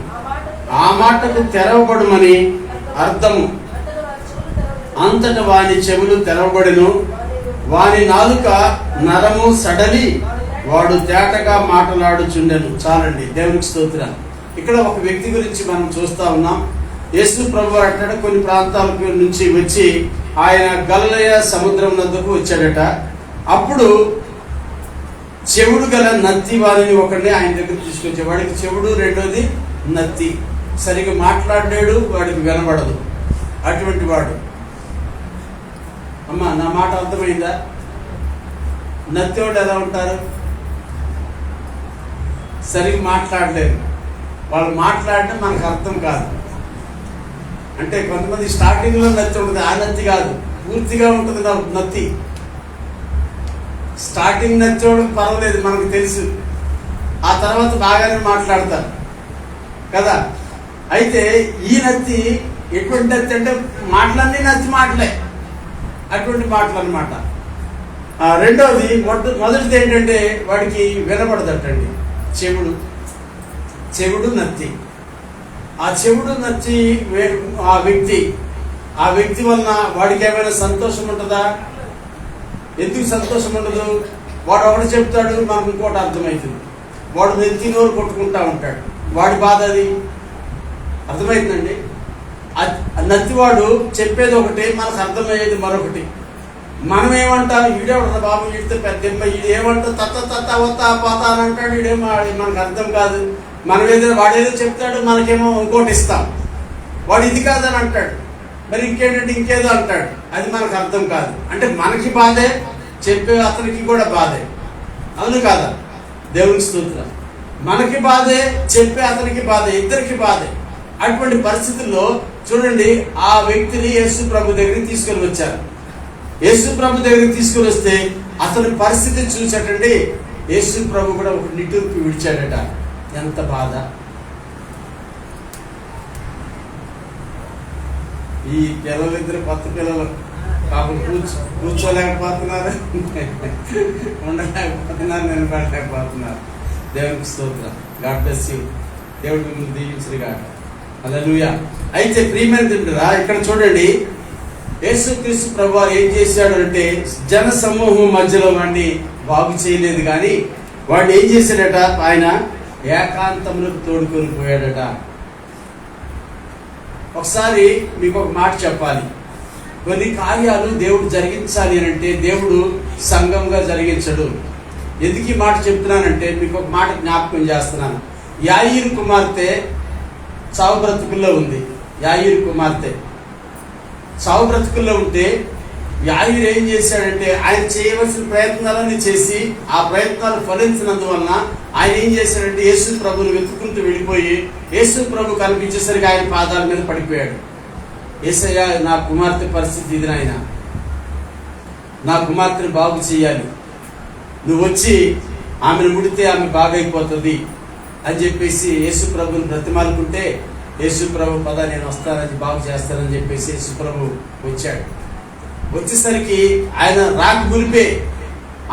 ఆ మాటకు తెరవబడుమని అర్థము. అంతట వాని చెవులు తెరవబడెను, వాని నాలుక నరము సడలి వాడు తేటగా మాట్లాడుచుండెను. చాలండి, దేవునికి స్తోత్రం. ఇక్కడ ఒక వ్యక్తి గురించి మనం చూస్తా ఉన్నాం. యేసు ప్రభు అంటాడు కొన్ని ప్రాంతాల నుంచి వచ్చి ఆయన గలిలయ సముద్రం వద్దకు వచ్చాడట. అప్పుడు చెవుడు గల నత్తి వారిని ఒకరిని ఆయన దగ్గర తీసుకొచ్చాడు. వాడికి చెవుడు, రెండోది నత్తి, సరిగ్గా మాట్లాడాడు, వాడికి వినబడదు. అటువంటి వాడు, అమ్మా నా మాట అర్థమైందా? నత్తి వాడు ఎలా ఉంటారు? సరిగ్గా మాట్లాడలేరు. వాళ్ళు మాట్లాడటం మనకు అర్థం కాదు. అంటే కొంతమంది స్టార్టింగ్లో నత్తి ఉంటుంది, ఆ నత్తి కాదు, పూర్తిగా ఉంటుంది నత్తి. స్టార్టింగ్ నచ్చోడు పర్వాలేదు, మనకు తెలుసు. ఆ తర్వాత బాగానే మాట్లాడతారు కదా. అయితే ఈ నత్తి ఎటువంటి నత్తి అంటే మాటలన్నీ నత్తి మాటలే, అటువంటి మాటలు అన్నమాట. రెండవది మొదటిది ఏంటంటే వాడికి వినపడదటండి. చెవుడు నత్తి. ఆ చెవుడు నత్తి ఆ వ్యక్తి వలన వాడికి ఏమైనా సంతోషం ఉంటుందా? ఎందుకు సంతోషం ఉండదు? వాడు ఒకటి చెప్తాడు, మనకు ఇంకోటి అర్థమవుతుంది. వాడు నెత్తి నోరు కొట్టుకుంటా ఉంటాడు, వాడి బాధ అది. అర్థమవుతుందండి? నత్తివాడు చెప్పేది ఒకటి, మనకు అర్థమయ్యేది మరొకటి. మనం ఏమంటాం, ఈడేమంటారు బాబు, ఈడితే పెద్ద ఈడు ఏమంటారు తత్త వత్తా పోతా అని అంటాడు. ఈడేమో మనకు అర్థం కాదు. మనం ఏదైనా వాడేదో చెప్తాడు, మనకేమో ఇంకోటి ఇస్తాం. వాడు ఇది కాదని అంటాడు, మరి ఇంకేంటంటే ఇంకేదో అంటాడు, అది మనకు అర్థం కాదు. అంటే మనకి బాధే, చెప్పే అతనికి కూడా బాధే. అవును కాదా? దేవునికి స్తోత్రం. మనకి బాధే, చెప్పే అతనికి బాధే, ఇద్దరికి బాధే. అటువంటి పరిస్థితుల్లో చూడండి, ఆ వ్యక్తిని యేసు ప్రభు దగ్గరికి తీసుకొని వచ్చారు. యేసు ప్రభు దగ్గరికి తీసుకొని వస్తే అతని పరిస్థితి చూసాటండి. యేసు ప్రభు కూడా ఒక నిట్టూర్పు విడిచాడట. ఎంత బాధ! ఈ పిల్లలిద్దరు కొత్త పిల్లలు పాపం కూర్చోలేకపోతున్నారు, ఉండలేకపోతున్నారు, నిలబడలేకపోతున్నారు. దేవునికి స్తోత్రం. God bless you. దేవుడు మిమ్మల్ని దీవించరు గాక. హల్లెలూయా. అయితే ప్రియమైన తింటారా, ఇక్కడ చూడండి, యేసుక్రీస్తు ప్రభువు ఏం చేశాడు అంటే జన సమూహం మధ్యలో వాడిని బాగు చేయలేదు, కానీ వాడు ఏం చేశాడట, ఆయన ఏకాంతములకు తోడుకొని పోయాడట. ఒకసారి మీకు ఒక మాట చెప్పాలి. కొన్ని కార్యాలు దేవుడు జరిగించాలి అని అంటే దేవుడు సంఘంగా జరిగించడు. ఎందుకు ఈ మాట చెప్తున్నానంటే మీకు ఒక మాట జ్ఞాపకం చేస్తున్నాను. యాయీరు కుమార్తె చావు బ్రతుకుల్లో ఉంది. యాయీరు కుమార్తె చావు బ్రతుకుల్లో ఉంటే యాయీరు ఏం చేశాడంటే ఆయన చేయవలసిన ప్రయత్నాలన్నీ చేసి ఆ ప్రయత్నాలు ఫలించినందువలన ఆయన ఏం చేశాడంటే యేసు ప్రభుని వెతుక్కుంటూ వెళ్ళిపోయి యేసు ప్రభు కనిపించేసరికి ఆయన పాదాల మీద పడిపోయాడు. యేసయ్య, నా కుమార్తె పరిస్థితి ఇది, నాయన నా కుమార్తెను బాగు చేయాలి, నువ్వు వచ్చి ఆమెను ముడితే ఆమె బాగైపోతుంది అని చెప్పేసి యేసు ప్రభుని బ్రతిమాలుకుంటే యేసు ప్రభు పద నేను వస్తానని బాగు చేస్తానని చెప్పేసి యేసు ప్రభు వచ్చాడు. వచ్చేసరికి ఆయన రాక మునిపే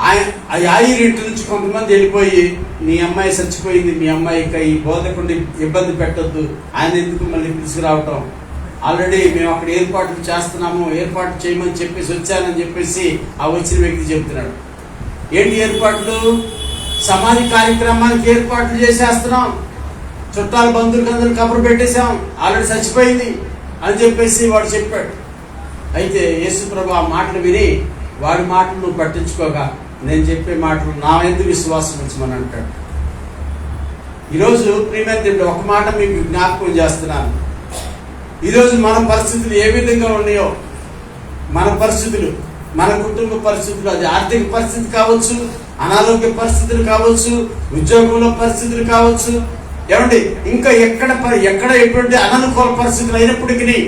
ఆ యాయీరు ఇంటి నుంచి కొంతమంది వెళ్ళిపోయి మీ అమ్మాయి చచ్చిపోయింది, మీ అమ్మాయి ఇంకా ఈ బోధకుండా ఇబ్బంది పెట్టొద్దు, ఆయన ఎందుకు మళ్ళీ తీసుకురావటం, ఆల్రెడీ మేము అక్కడ ఏర్పాట్లు చేస్తున్నాము, ఏర్పాటు చేయమని చెప్పేసి వచ్చానని చెప్పేసి ఆ వచ్చిన వ్యక్తి చెబుతున్నాడు. ఏంటి ఏర్పాట్లు? సమాధి కార్యక్రమానికి ఏర్పాట్లు చేసేస్తున్నాం, చుట్టాలు బంధువులకు అందరూ కబురు పెట్టేశాం, ఆల్రెడీ చచ్చిపోయింది అని చెప్పేసి వాడు చెప్పాడు. అయితే యేసు ప్రభు ఆ మాటలు విని వాడి మాటలు నువ్వు పట్టించుకోగా నేను చెప్పే మాటలు నా ఎందుకు విశ్వాసం ఉంచమని అంటాడు. ఈరోజు ప్రియమైన ఒక మాట మీకు జ్ఞాపకం చేస్తున్నాను. ఈరోజు మన పరిస్థితులు ఏ విధంగా ఉన్నాయో, మన పరిస్థితులు, మన కుటుంబ పరిస్థితులు, అది ఆర్థిక పరిస్థితి కావచ్చు, అనారోగ్య పరిస్థితులు కావచ్చు, ఉద్యోగంలో పరిస్థితులు కావచ్చు, ఏమండి ఇంకా ఎక్కడ ఎటువంటి అననుకూల పరిస్థితులు అయినప్పటికీ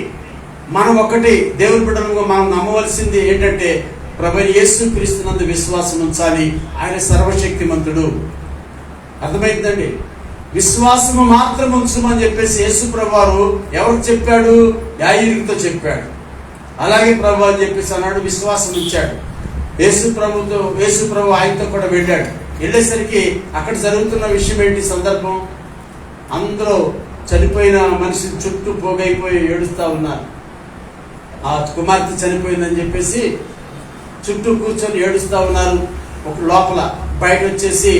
మనం ఒకటి దేవుని బిడ్డలుగా మనం నమ్మవలసింది ఏంటంటే ప్రభువైన యేసుక్రీస్తునందు విశ్వాసం ఉంచాలి. ఆయన సర్వశక్తిమంతుడు. అర్థమైందండి? విశ్వాసము మాత్రం ఉంచమని చెప్పేసి యేసు ప్రభువారు ఎవరికి చెప్పాడు? యాయీరుతో చెప్పాడు. అలాగే ప్రభు అని చెప్పేసి అన్నాడు, విశ్వాసం ఉంచాడు. యేసు ప్రభు ఆయనతో కూడా వెళ్ళాడు. వెళ్ళేసరికి అక్కడ జరుగుతున్న విషయం ఏంటి? సందర్భం, అందరూ చనిపోయిన మనిషి చుట్టూ పోగైపోయి ఏడుస్తూ ఉన్నారు. ఆ కుమార్తె చనిపోయిందని చెప్పేసి చుట్టూ కూర్చొని ఏడుస్తూ ఉన్నారు. ఒక లోపల బయట వచ్చేసి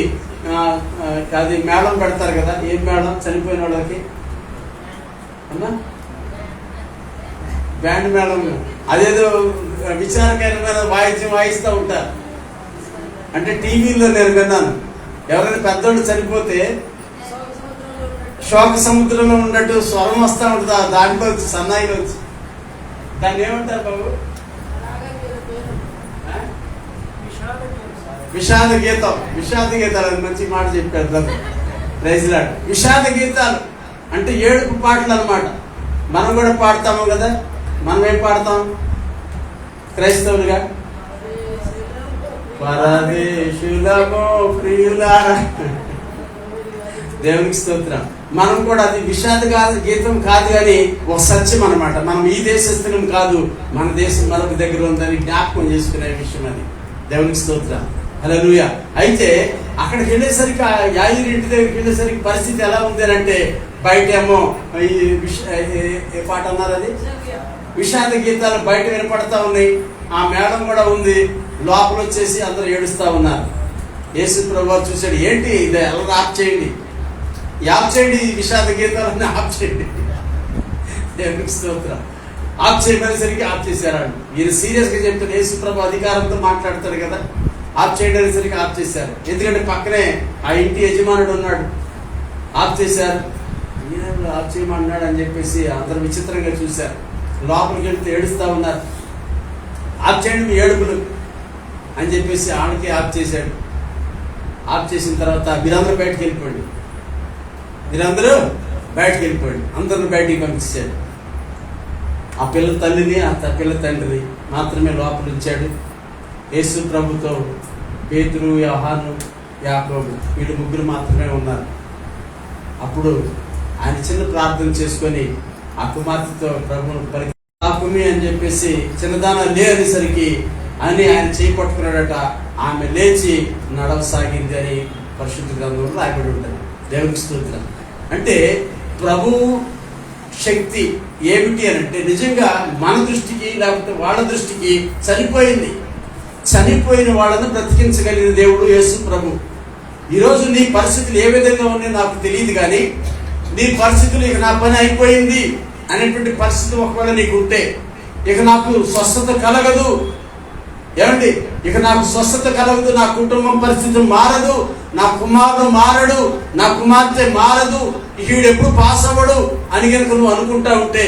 అది మేళం పెడతారు కదా, ఏం మేళం? చనిపోయిన వాళ్ళకి అన్నా బ్యాండ్ మేళం, అదేదో విచారకరమైన వాయిద్యం వాయిస్తూ ఉంటారు. అంటే టీవీలో నేను విన్నాను, ఎవరైనా పెద్దోళ్ళు చనిపోతే శోక సముద్రంలో ఉన్నట్టు స్వరం వస్తూ ఉంటుంది, దాంట్లో వచ్చి సన్నాయిలో వచ్చి. దాన్ని ఏమంటారు బాబు? విషాద గీతం. విషాద గీతాలు, అది మంచి మాట చెప్పారు. ప్రైజ్లాడ్. విషాద గీతాలు అంటే ఏడుపు పాటలు అన్నమాట. మనం కూడా పాడతాము కదా. మనం ఏం పాడతాం క్రైస్తవులుగా? పరదేశులమో ప్రియులారా. దేవునికి స్తోత్రం. మనం కూడా అది విషాద గీతం కాదు, కానీ ఒక సత్యం అన్నమాట. మనం ఈ దేశస్థులం కాదు, మన దేశం మరొక దగ్గర ఉందని జ్ఞాపకం చేసుకునే విషయం అది. దేవునికి స్తోత్రం. హల్లెలూయా. అయితే అక్కడికి వెళ్ళేసరికి, యాయీరు ఇంటి దగ్గరికి వెళ్ళేసరికి పరిస్థితి ఎలా ఉంది అని అంటే, బయట ఏమో ఏ పాట అన్నారు, అది విషాద గీతాలు బయట వినపడతా ఉన్నాయి. ఆ మేడం కూడా ఉంది. లోపల వచ్చేసి అందరూ ఏడుస్తూ ఉన్నారు. యేసు ప్రభువు చూశాడు, ఏంటి ఇది, ఎలా ఆఫ్ చేయండి, ఆఫ్ చేయండి, ఈ విషాద గీతాలన్నీ ఆఫ్ చేయండి. దేవునికి స్తోత్రం. ఆఫ్ చేయమనేసరికి ఆఫ్ చేశారు. ఈయన సీరియస్గా చెప్తాడు, యేసు ప్రభు అధికారంతో మాట్లాడతాడు కదా. ఆఫ్ చేయడానికి ఆఫ్ చేశారు. ఎందుకంటే పక్కనే ఆ ఇంటి యజమానుడు ఉన్నాడు. ఆఫ్ చేశారు. ఆఫ్ చేయమన్నాడు అని చెప్పేసి అందరు విచిత్రంగా చూశారు. లోపలికి వెళ్తే ఏడుస్తూ ఉన్నారు. ఆఫ్ చేయండి మీ ఏడుపులు అని చెప్పేసి ఆమెకి ఆఫ్ చేశాడు. ఆఫ్ చేసిన తర్వాత మీరందరూ బయటకు వెళ్ళిపోండి, మీరందరూ బయటకు వెళ్ళిపోండి, అందరిని బయటికి పంపించాడు. ఆ పిల్ల తల్లిని, ఆ పిల్ల తండ్రిని మాత్రమే లోపల ఉంచాడు. యేసు ప్రభుతో పేతురు, యోహాను, యాకోబు, వీళ్ళు ముగ్గురు మాత్రమే ఉన్నారు. అప్పుడు ఆయన చిన్న ప్రార్థన చేసుకొని ఆ కుమార్తెతో ప్రభువును పలికి, ఆకుమి అని చెప్పేసి, చిన్నదాన లే అనేసరికి అని ఆయన చేయి పట్టుకున్నాడట. ఆమె లేచి నడవసాగింది అని పరిశుద్ధ గ్రంథంలో రాయబడి ఉంటుంది. దేవునికి స్తోత్రం. అంటే ప్రభు శక్తి ఏమిటి అని అంటే, నిజంగా మన దృష్టికి లేకపోతే వాళ్ళ దృష్టికి చనిపోయిన వాళ్ళను బ్రతికించగలిగిన దేవుడు యేసు ప్రభు. ఈరోజు నీ పరిస్థితులు ఏ విధంగా ఉన్నాయో నాకు తెలియదు, కానీ నీ పరిస్థితులు ఇక నా పని అయిపోయింది అనేటువంటి పరిస్థితి ఒకవేళ నీకు ఉంటే, ఇక నాకు స్వస్థత కలగదు, ఏమండి, ఇక నాకు స్వస్థత కలగదు, నా కుటుంబం పరిస్థితి మారదు, నా కుమారుడు మారడు, నా కుమార్తె మారదు, వీడు ఎప్పుడు పాస్ అవ్వడు అని కనుక నువ్వు అనుకుంటా ఉంటే,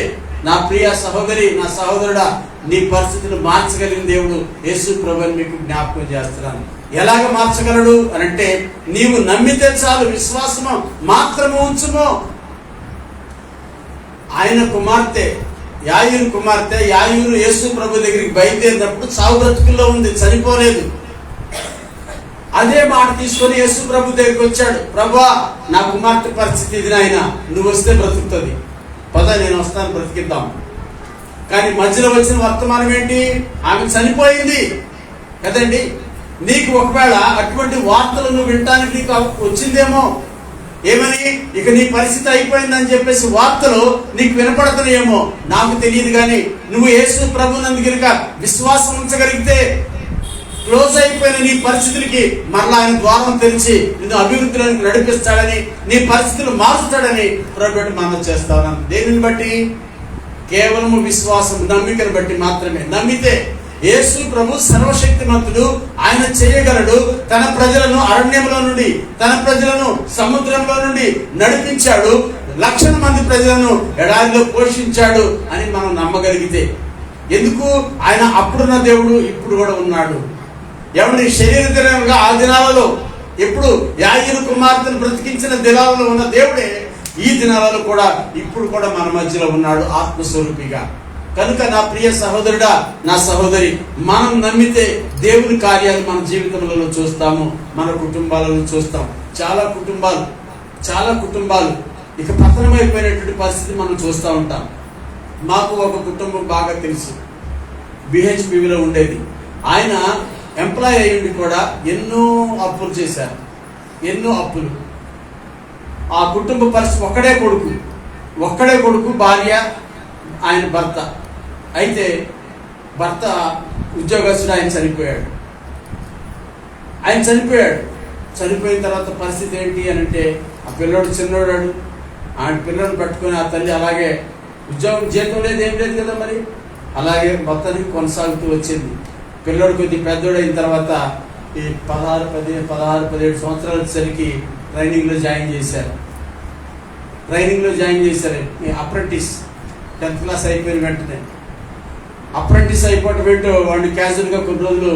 నా ప్రియ సహోదరి, నా సహోదరుడా, నీ పరిస్థితులు మార్చగలిగిన దేవుడు యేసు ప్రభువుని మీకు జ్ఞాపకం చేస్తున్నాను. ఎలాగ మార్చగలడు అని అంటే, నీవు నమ్మితే చాలు, విశ్వాసము మాత్రము ఉంచుమో. ఆయన కుమార్తె యాయీరు యేసు ప్రభు దగ్గరికి బయలుదేరినప్పుడు చావు బ్రతుకుల్లో ఉంది, చనిపోలేదు. అదే మాట తీసుకొని యేసు ప్రభు దగ్గరికి వచ్చాడు. ప్రభువా, నా కుమార్తె పరిస్థితి ఇది నాయన, నువ్వు వస్తే బ్రతుకుతుంది, పద నేను వస్తాను, బ్రతికిద్దాం. కానీ మధ్యలో వచ్చిన వర్తమానం ఏంటి? ఆమె చనిపోయింది కదండి. నీకు ఒకవేళ అటువంటి వార్తలు నువ్వు వినటానికి నీకు వచ్చిందేమో, ఏమని, ఇక నీ పరిస్థితి అయిపోయిందని చెప్పేసి వార్తలు నీకు వినపడుతున్నాయేమో, నాకు తెలియదు. కానీ నువ్వు యేసు ప్రభువునందు కనుక విశ్వాసం ఉంచగలిగితే, క్లోజ్ అయిపోయిన నీ పరిస్థితులకి మరలా ఆయన ద్వారం తెరిచి నిన్ను అభివృద్ధిలోకి నడిపిస్తాడని, నీ పరిస్థితులు మారుస్తాడని ప్రభువు మనం చేస్తా ఉన్నాం. దేనిని బట్టి? కేవలము విశ్వాసం, నమ్మికను బట్టి మాత్రమే. నమ్మితే యేసు ప్రభు సర్వశక్తిమంతుడు, ఆయన చేయగలడు. తన ప్రజలను అరణ్యంలో నుండి, తన ప్రజలను సముద్రంలో నుండి నడిపించాడు, లక్షల మంది ప్రజలను ఎడారిలో పోషించాడు అని మనం నమ్మగలిగితే. ఎందుకు? ఆయన అప్పుడున్న దేవుడు ఇప్పుడు కూడా ఉన్నాడు. ఎవరి శరీరగా ఆ దినాలలో ఎప్పుడు యాయీరు కుమార్తెను బ్రతికించిన దినాలలో ఉన్న దేవుడే ఈ దినాలలో కూడా ఇప్పుడు కూడా మన మధ్యలో ఉన్నాడు ఆత్మస్వరూపిగా. కనుక నా ప్రియ సహోదరుడా, నా సహోదరి, మనం నమ్మితే దేవుని కార్యాలు మన జీవితంలో చూస్తాము, మన కుటుంబాలలో చూస్తాం. చాలా కుటుంబాలు ఇక పతనమైపోయినటువంటి పరిస్థితి మనం చూస్తూ ఉంటాం. మాకు ఒక కుటుంబం బాగా తెలుసు, బిహెచ్పిలో ఉండేది. ఆయన ఎంప్లాయ్ అయ్యింది కూడా ఎన్నో అప్పులు చేశారు, ఎన్నో అప్పులు. ఆ కుటుంబ పరిస్థితి ఒక్కడే కొడుకు, భార్య, ఆయన భర్త. అయితే భర్త ఉద్యోగస్తుడు, ఆయన చనిపోయిన తర్వాత పరిస్థితి ఏంటి అని అంటే, ఆ పిల్లోడు చిన్నోడు, ఆ పిల్లలు పట్టుకొని ఆ తల్లి అలాగే ఉద్యోగం, జీతం లేదు, ఏం లేదు కదా, మరి అలాగే మొత్తానికి కొనసాగుతూ వచ్చింది. పిల్లోడు కొద్ది పెద్దోడైన తర్వాత ఈ 16-17 సంవత్సరాల వచ్చేసరికి ట్రైనింగ్లో జాయిన్ చేశారు. అప్రెంటిస్ 10th క్లాస్ అయిపోయిన వెంటనే అప్రెంటిస్ అయిపోవటం వాడిని క్యాజువల్గా కొన్ని రోజులు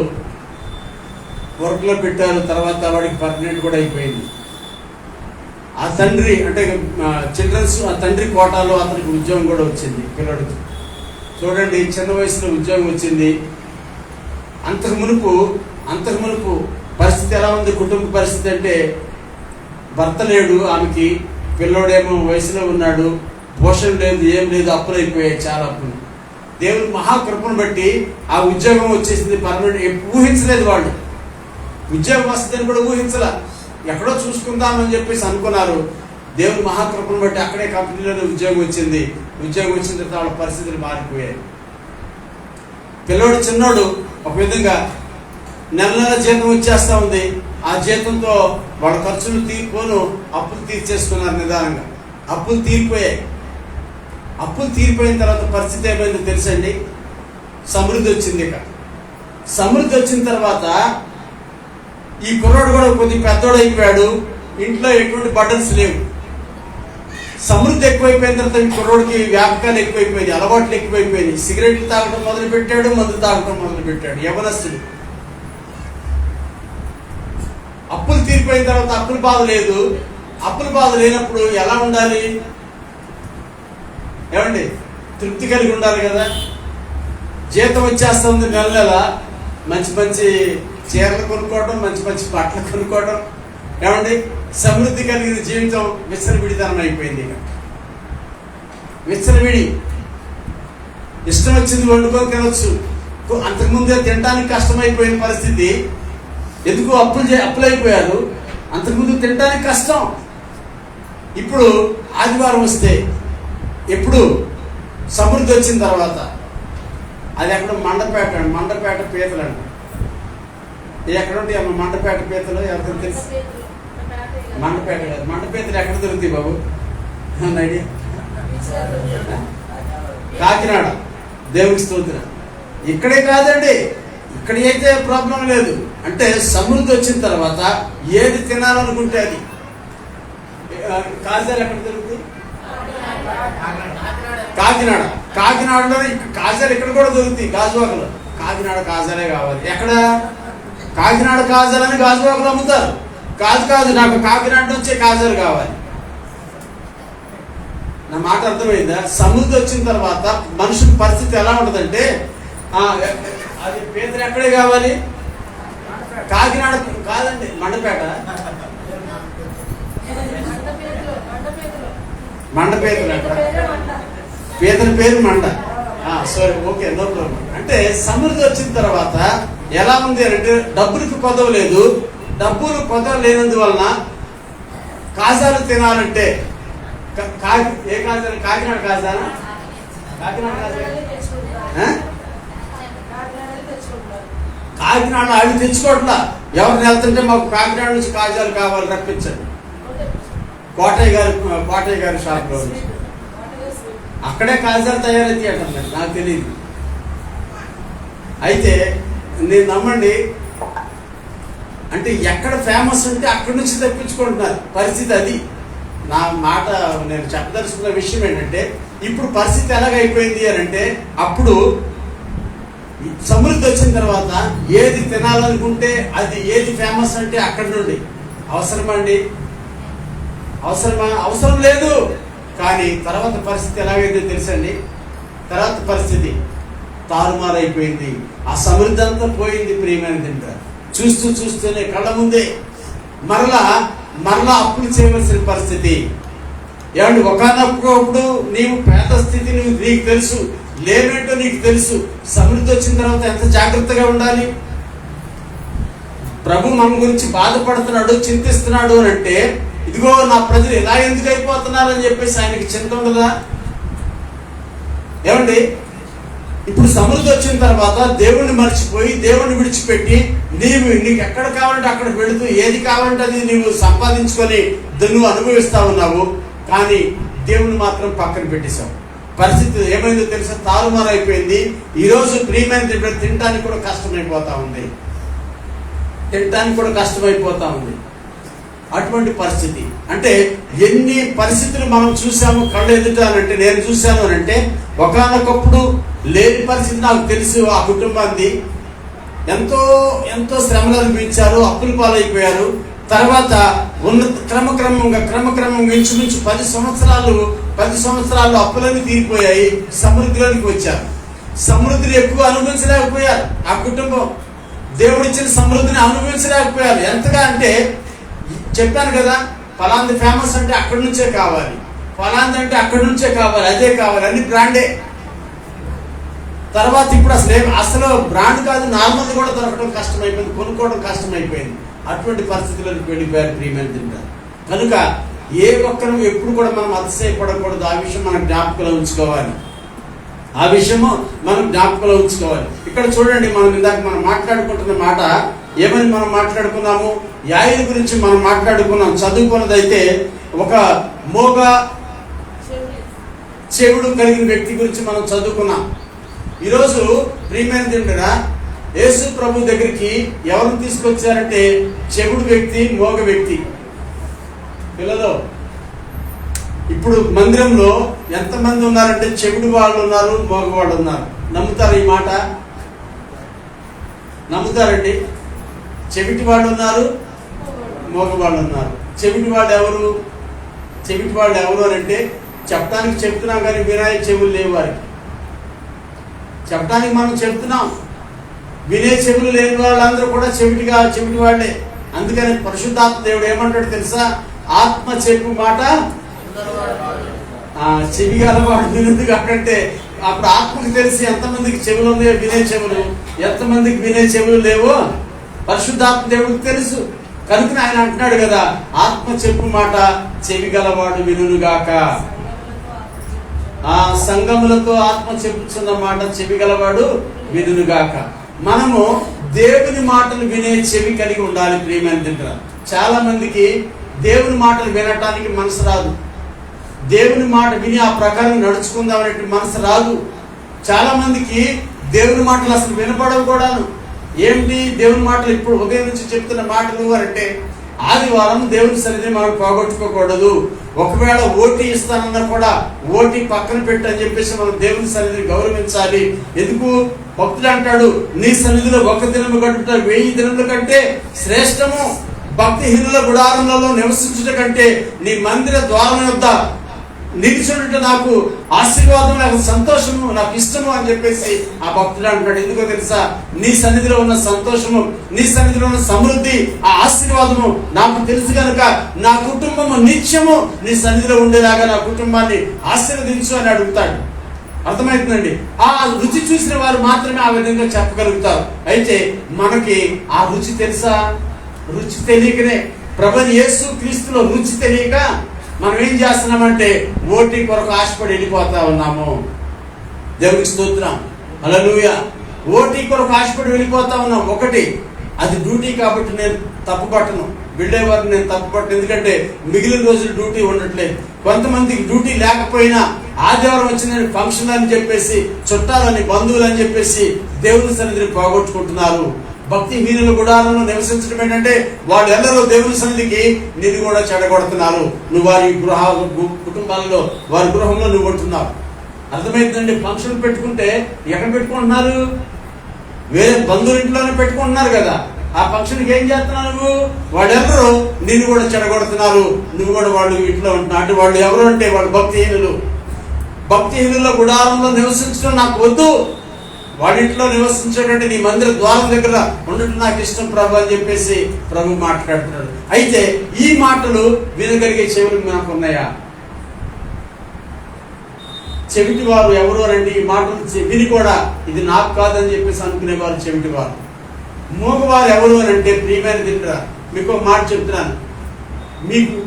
వర్క్లో పెట్టారు. తర్వాత వాడికి పర్మనెంట్ కూడా అయిపోయింది. ఆ తండ్రి అంటే చిల్డ్రన్స్, ఆ తండ్రి కోటాలో అతనికి ఉద్యోగం కూడా వచ్చింది పిల్లడికి. చూడండి, చిన్న వయసులో ఉద్యోగం వచ్చింది. అంతకు మునుపు పరిస్థితి ఎలా ఉంది? కుటుంబ పరిస్థితి అంటే భర్త లేడు ఆమెకి, పిల్లోడేమో వయసులో ఉన్నాడు, పోషణ లేదు, ఏం లేదు, అప్పులు అయిపోయాయి, చాలా అప్పులు. దేవుని మహాకృపను బట్టి ఆ ఉద్యోగం వచ్చేసింది, పర్మనెంట్. ఊహించలేదు వాళ్ళు, ఉద్యోగం వస్తుందని కూడా ఊహించలా. ఎక్కడో చూసుకుందామని చెప్పేసి అనుకున్నారు. దేవుని మహాకృపను బట్టి అక్కడే కంపెనీలోనే ఉద్యోగం వచ్చింది. ఉద్యోగం వచ్చిన తర్వాత వాళ్ళ పరిస్థితులు మారిపోయాయి. పిల్లోడు చిన్నోడు ఒక విధంగా నెల జీతం వచ్చేస్తా ఉంది. ఆ జీతంతో వాళ్ళ ఖర్చులు తీరిపోను అప్పులు తీర్చేసుకున్నారు నిదానంగా. అప్పులు తీరిపోయిన తర్వాత పరిస్థితి ఏమైందో తెలుసండి, సమృద్ధి వచ్చింది. సమృద్ధి వచ్చిన తర్వాత ఈ కుర్రాడు కూడా కొద్ది పెద్దోడు అయిపోయాడు. ఇంట్లో ఎటువంటి బటన్స్ లేవు. సమృద్ధి ఎక్కువైపోయిన తర్వాత ఈ కుర్రోడికి వ్యాపకాలు ఎక్కువైపోయింది, అలవాట్లు ఎక్కువైపోయింది. సిగరెట్లు తాగడం మొదలుపెట్టాడు, మందు తాగడం మొదలుపెట్టాడు, యవనస్తుడు. అప్పులు తీరిపోయిన తర్వాత అప్పుల బాధ లేనప్పుడు ఎలా ఉండాలి ఏమండి? తృప్తి కలిగి ఉండాలి కదా. జీతం వచ్చేస్తుంది, నెల మంచి చీరలు కొనుక్కోవడం, మంచి బట్టలు కొనుక్కోవడం, ఏమండి? సమృద్ధి కలిగిన జీవితం విచ్చలవిడితనం అయిపోయింది. విచ్చలవిడి, ఇష్టం వచ్చింది వండుకొని తినొచ్చు. అంతకుముందే తినడానికి కష్టమైపోయిన పరిస్థితి. ఎందుకు? అప్పులైపోయారు. అంతకుముందు తినడానికి కష్టం. ఇప్పుడు ఆదివారం వస్తే, ఎప్పుడు సమృద్ధి వచ్చిన తర్వాత, అది ఎక్కడ మండపేట పీతలు అంట. ఎక్కడ ఉంటాయి అమ్మ మండపేట పీతలు? ఎవరికైనా తెలుసు? మండపేట కాదు, మండపేతలు ఎక్కడ దొరుకుతాయి బాబు? ఐడియా? కాకినాడ. దేవునికి స్తోత్రం. ఇక్కడే కాదండి, ఇక్కడ అయితే ప్రాబ్లం లేదు. అంటే సమృద్ధి వచ్చిన తర్వాత ఏది తినాలనుకుంటే అది. కాజాలు ఎక్కడ దొరుకుతాయి? కాకినాడలో కాజాలు ఇక్కడ కూడా దొరుకుతాయి, గాజువాకలో. కాకినాడ కాజాలే కావాలి. ఎక్కడ? కాకినాడ కాజాలని గాజువాకలో అమ్ముతారు. కాదు, నాకు కాకినాడ నుంచే కాజాలు కావాలి. నా మాట అర్థమైందా? సమృద్ధి వచ్చిన తర్వాత మనుషుల పరిస్థితి ఎలా ఉంటుందంటే, అది పీతలు ఎక్కడే కావాలి? కాకినాడ కాదండి, మండపేట. మండపేతలు అంట. పీతల పేరు మండ. Sorry, okay, no problem. అంటే సమృద్ధి వచ్చిన తర్వాత ఎలా ఉంది అంటే, డబ్బులకు కొదవ లేదు. డబ్బులు కొదవ లేనందువలన కాజాలు తినాలంటే ఏ కాజాలు? కాకినాడ కాజానా? కాకినాడ అవి తెచ్చుకోవట్లా. ఎవరిని వెళ్తుంటే మాకు కాకినాడ నుంచి కాజాలు కావాలి, రప్పించండి. కోటయ్య గారి షాప్లో నుంచి అక్కడే కాజాలు తయారైతే అంటారు, నాకు తెలియదు. అయితే నేను నమ్మండి, అంటే ఎక్కడ ఫేమస్ ఉంటే అక్కడి నుంచి తెప్పించుకుంటున్నారు. పరిస్థితి అది. నా మాట నేను చెప్పదలుచుకున్న విషయం ఏంటంటే, ఇప్పుడు పరిస్థితి ఎలాగైపోయింది అని అంటే, అప్పుడు సమృద్ధి వచ్చిన తర్వాత ఏది తినాలనుకుంటే అది, ఏది ఫేమస్ అంటే అక్కడి నుండి అవసరమా అండి? అవసరమా? అవసరం లేదు. కానీ తర్వాత పరిస్థితి ఎలాగైతే తెలుసండి, తర్వాత పరిస్థితి తారుమారైపోయింది. ఆ సమృద్ధి అంతా పోయింది. ప్రియమైన తింటారు చూస్తూనే కళ్ళ ముందే మరలా అప్పులు చేయవలసిన పరిస్థితి. ఏమండి, ఒకనప్పుడు నీవు పేద స్థితి నీకు తెలుసు, లేవేంటో నీకు తెలుసు. సమృద్ధి వచ్చిన తర్వాత ఎంత జాగ్రత్తగా ఉండాలి. ప్రభు మన గురించి బాధపడుతున్నాడు, చింతిస్తున్నాడు అని అంటే, ఇదిగో నా ప్రజలు ఇలా ఎందుకు అయిపోతున్నారు అని చెప్పేసి ఆయనకి చింత ఉండదా? ఏమండి, ఇప్పుడు సమృద్ధి వచ్చిన తర్వాత దేవుణ్ణి మర్చిపోయి, దేవుణ్ణి విడిచిపెట్టి నీకు ఎక్కడ కావాలంటే అక్కడ వెళుతూ ఏది కావాలంటే అది నీవు సంపాదించుకొని నువ్వు అనుభవిస్తా ఉన్నావు. కానీ దేవుని మాత్రం పక్కన పెట్టేశావు. పరిస్థితి ఏమైందో తెలుసా? తారుమారైపోయింది. ఈరోజు ప్రియమైన తినడానికి కూడా కష్టమైపోతా ఉంది. అటువంటి పరిస్థితి. అంటే ఎన్ని పరిస్థితులు మనం చూసాము కళ్ళు ఎదుట అంటే, నేను చూశాను అని అంటే, ఒకనొకప్పుడు లేని పరిస్థితి నాకు తెలుసు. ఆ కుటుంబాన్ని ఎంతో శ్రమలు అనిపించారు, అప్పుల పాలైపోయారు. తర్వాత క్రమక్రమంగా ఇంచుమించు 10 సంవత్సరాలు అప్పులన్నీ తీరిపోయాయి, సమృద్ధిలోనికి వచ్చారు. సమృద్ధిని ఎక్కువ అనుభవించలేకపోయారు. ఆ కుటుంబం దేవుడిచ్చిన సమృద్ధిని అనుభవించలేకపోయారు. ఎంతగా అంటే, చెప్పాను కదా, ఫలాంది ఫేమస్ అంటే అక్కడి నుంచే కావాలి, ఫలాంది అంటే అక్కడి నుంచే కావాలి, అదే కావాలి, అన్ని బ్రాండే. తర్వాత ఇప్పుడు అసలు బ్రాండ్ కాదు, నార్మల్ కూడా దొరకడం కష్టమైపోయింది, కొనుక్కోవడం కష్టమైపోయింది. అటువంటి పరిస్థితులకు వెళ్ళిపోయారు ప్రియమైన తింటారు. కనుక ఏ ఒక్కరు ఎప్పుడు కూడా మనం అతిశయపడకూడదు. ఆ విషయం మనం జ్ఞాపకంలో ఉంచుకోవాలి. ఇక్కడ చూడండి, మనం మాట్లాడుకుంటున్న మాట ఏమని మనం మాట్లాడుకున్నాము? యాయిలు గురించి మనం మాట్లాడుకున్నాం. చదువుకున్నదైతే ఒక మోగ చెవుడు కలిగిన వ్యక్తి గురించి మనం చదువుకున్నాం. ఈరోజు ప్రియమైన తింటారా, యేసు ప్రభు దగ్గరికి ఎవరు తీసుకొచ్చారంటే చెవుడు వ్యక్తి, మోగ వ్యక్తి. పిల్లలు, ఇప్పుడు మందిరంలో ఎంతమంది ఉన్నారంటే చెవిటి వాళ్ళు ఉన్నారు, మోగవాళ్ళు ఉన్నారు. నమ్ముతారు ఈ మాట? నమ్ముతారండి? చెవిటి వాళ్ళు ఉన్నారు, మోగవాళ్ళు ఉన్నారు. చెవిటి వాళ్ళు ఎవరు అని అంటే, చెప్పడానికి చెప్తున్నాం కానీ వినే చెవులు లేవు వారికి. చెప్పడానికి మనం చెప్తున్నాం, వినే చెవులు లేని వాళ్ళందరూ కూడా చెవిటి వాళ్ళే. అందుకని పరిశుద్ధాత్మ దేవుడు ఏమంటాడు తెలుసా? ఆత్మ చెప్పు మాట చెవి గలవాడు వినుంది. కాబట్టి అప్పుడు ఆత్మకు తెలిసి ఎంతమందికి చెవులు ఉన్నాయో, వినే చెవులు, ఎంతమందికి వినే చెవులు లేవో పరిశుద్ధాత్మ దేవుడికి తెలుసు. కనుక ఆయన అంటున్నాడు కదా, ఆత్మ చెప్పు మాట చెవి గలవాడు వినుగాక. ఆ సంఘములతో ఆత్మ చెప్పుచున్న మాట చెవి గలవాడు వినుగాక. మనము దేవుని మాటలు వినే చెవి కలిగి ఉండాలి ప్రియమైన దగ్గర. చాలా మందికి దేవుని మాటలు వినటానికి మనసు రాదు. దేవుని మాట విని ఆ ప్రకారం నడుచుకుందాం అనే మనసు రాదు. చాలా మందికి దేవుని మాటలు అసలు వినపడవు కూడాను. ఏమిటి దేవుని మాటలు? ఇప్పుడు ఉదయం నుంచి చెప్తున్న మాటలు అంటే, ఆదివారం దేవుని సన్నిధిని మనం పోగొట్టుకోకూడదు. ఒకవేళ ఓటీ ఇస్తానన్నా కూడా ఓటీ పక్కన పెట్టు అని చెప్పేసి మనం దేవుని సన్నిధిని గౌరవించాలి. ఎందుకు? భక్తుడు అంటాడు, నీ సన్నిధిలో 1 దినము గడుపుట 1000 దినముల కంటే శ్రేష్టము. భక్తిహీనుల గుడారంలో నివసించుట కంటే నీ మందిర ద్వారం యొద్ద నిలిచుండుట నాకు ఆశీర్వాదం, నాకు సంతోషము, నాకు ఇష్టము అని చెప్పేసి ఆ భక్తుడు అంటాడు. ఎందుకో తెలుసా? నీ సన్నిధిలో ఉన్న సంతోషము, నీ సన్నిధిలో ఉన్న సమృద్ధి, ఆ ఆశీర్వాదము నాకు తెలుసు కనుక నా కుటుంబము నిత్యము నీ సన్నిధిలో ఉండేలాగా నా కుటుంబాన్ని ఆశీర్వదించు అని అడుగుతాడు. అర్థమవుతుందండి? ఆ రుచి చూసిన వారు మాత్రమే ఆ విధంగా చెప్పగలుగుతారు. అయితే మనకి ఆ రుచి తెలుసా? రుచి తెలియకనే, ప్రభువైన యేసు క్రీస్తులో రుచి తెలియక మనం ఏం చేస్తున్నామంటే ఓటీ కొరకు ఆశపడి వెళ్ళిపోతా ఉన్నాము. దేవునికి స్తోత్రం, హల్లెలూయా. ఓటీ కొరకు ఆశపడి వెళ్ళిపోతా ఉన్నాం. ఒకటి, అది డ్యూటీ కాబట్టి నేను తప్పుపట్టను, వెళ్ళేవారిని నేను తప్పుపట్టను. ఎందుకంటే మిగిలిన రోజులు డ్యూటీ ఉండట్లేదు. కొంతమందికి డ్యూటీ లేకపోయినా ఆదివారం వచ్చిన ఫంక్షన్ అని చెప్పేసి, చుట్టాలని, బంధువులు అని చెప్పేసి దేవుని సన్నిధిని పోగొట్టుకుంటున్నారు. భక్తిహీనుల గుడారంలో నివసించడం ఏంటంటే వాళ్ళు ఎల్లరూ దేవుని సన్నిధికి నిన్ను కూడా చెడగొడుతున్నారు. నువ్వు వారి కుటుంబాలలో, వారి గృహంలో నువ్వు ఉంటున్నావు. అర్థమైందండి? ఫంక్షన్ పెట్టుకుంటే ఎక్కడ పెట్టుకుంటున్నారు? వేరే బంధువుల ఇంట్లోనే పెట్టుకుంటున్నారు కదా. ఆ ఫంక్షన్కి ఏం చేస్తున్నావు నువ్వు? వాళ్ళెవరు నిన్ను కూడా చెడగొడుతున్నారు, నువ్వు కూడా వాళ్ళు ఇంట్లో ఉంటున్నావు. అంటే వాళ్ళు ఎవరు అంటే వాళ్ళు భక్తిహీనులు. భక్తిహీనుల గుడారంలో నివసించడం నాకు వద్దు, వాడింట్లో నివసించేటంటే నీ మందిర ద్వారం దగ్గర ఉండటం నాకు ఇష్టం ప్రభు అని చెప్పేసి ప్రభు మాట్లాడుతున్నాడు. అయితే ఈ మాటలు వినగలిగే చెవులు మనకు ఉన్నాయా? చెవిటి వారు ఎవరు అంటే ఈ మాటలు విని కూడా ఇది నాకు కాదని చెప్పేసి అనుకునేవారు చెవిటి వారు. మూగవారు ఎవరు అని అంటే ప్రియమైన తింటారా, మీకు ఒక మాట చెప్తున్నాను.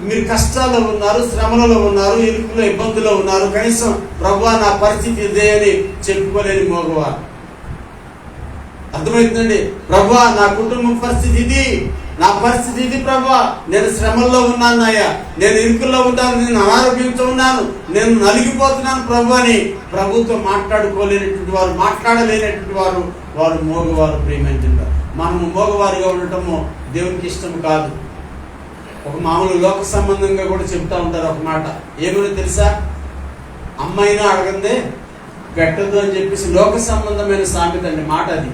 మీరు కష్టాల్లో ఉన్నారు, శ్రమలలో ఉన్నారు, ఇరుకులో ఇబ్బందుల్లో ఉన్నారు, కనీసం ప్రభువా నా పరిస్థితి ఇదే అని చెప్పుకోలేని మూగవారు. అర్థమవుతుందండి? ప్రభువా నా కుటుంబం పరిస్థితి ఇది, నా పరిస్థితి ఇది ప్రభువా, నేను శ్రమల్లో ఉన్నాను అయ్యా, నేను ఇరుకుల్లో ఉన్నాను, నేను అనారోగ్యంతో ఉన్నాను, నేను నలిగిపోతున్నాను ప్రభు అని ప్రభుతో మాట్లాడుకోలేనటువంటి వారు, మాట్లాడలేనటువంటి వారు, వారు మోగవారు. ప్రియమైన మనము మోగవారిగా ఉండటము దేవునికి ఇష్టం కాదు. ఒక మామూలు లోక సంబంధంగా కూడా చెప్తా ఉంటారు ఒక మాట, ఏమని తెలుసా? అమ్మైనా అడగందే పెట్టదు అని చెప్పేసి లోక సంబంధమైన సామెత అండి మాట అది.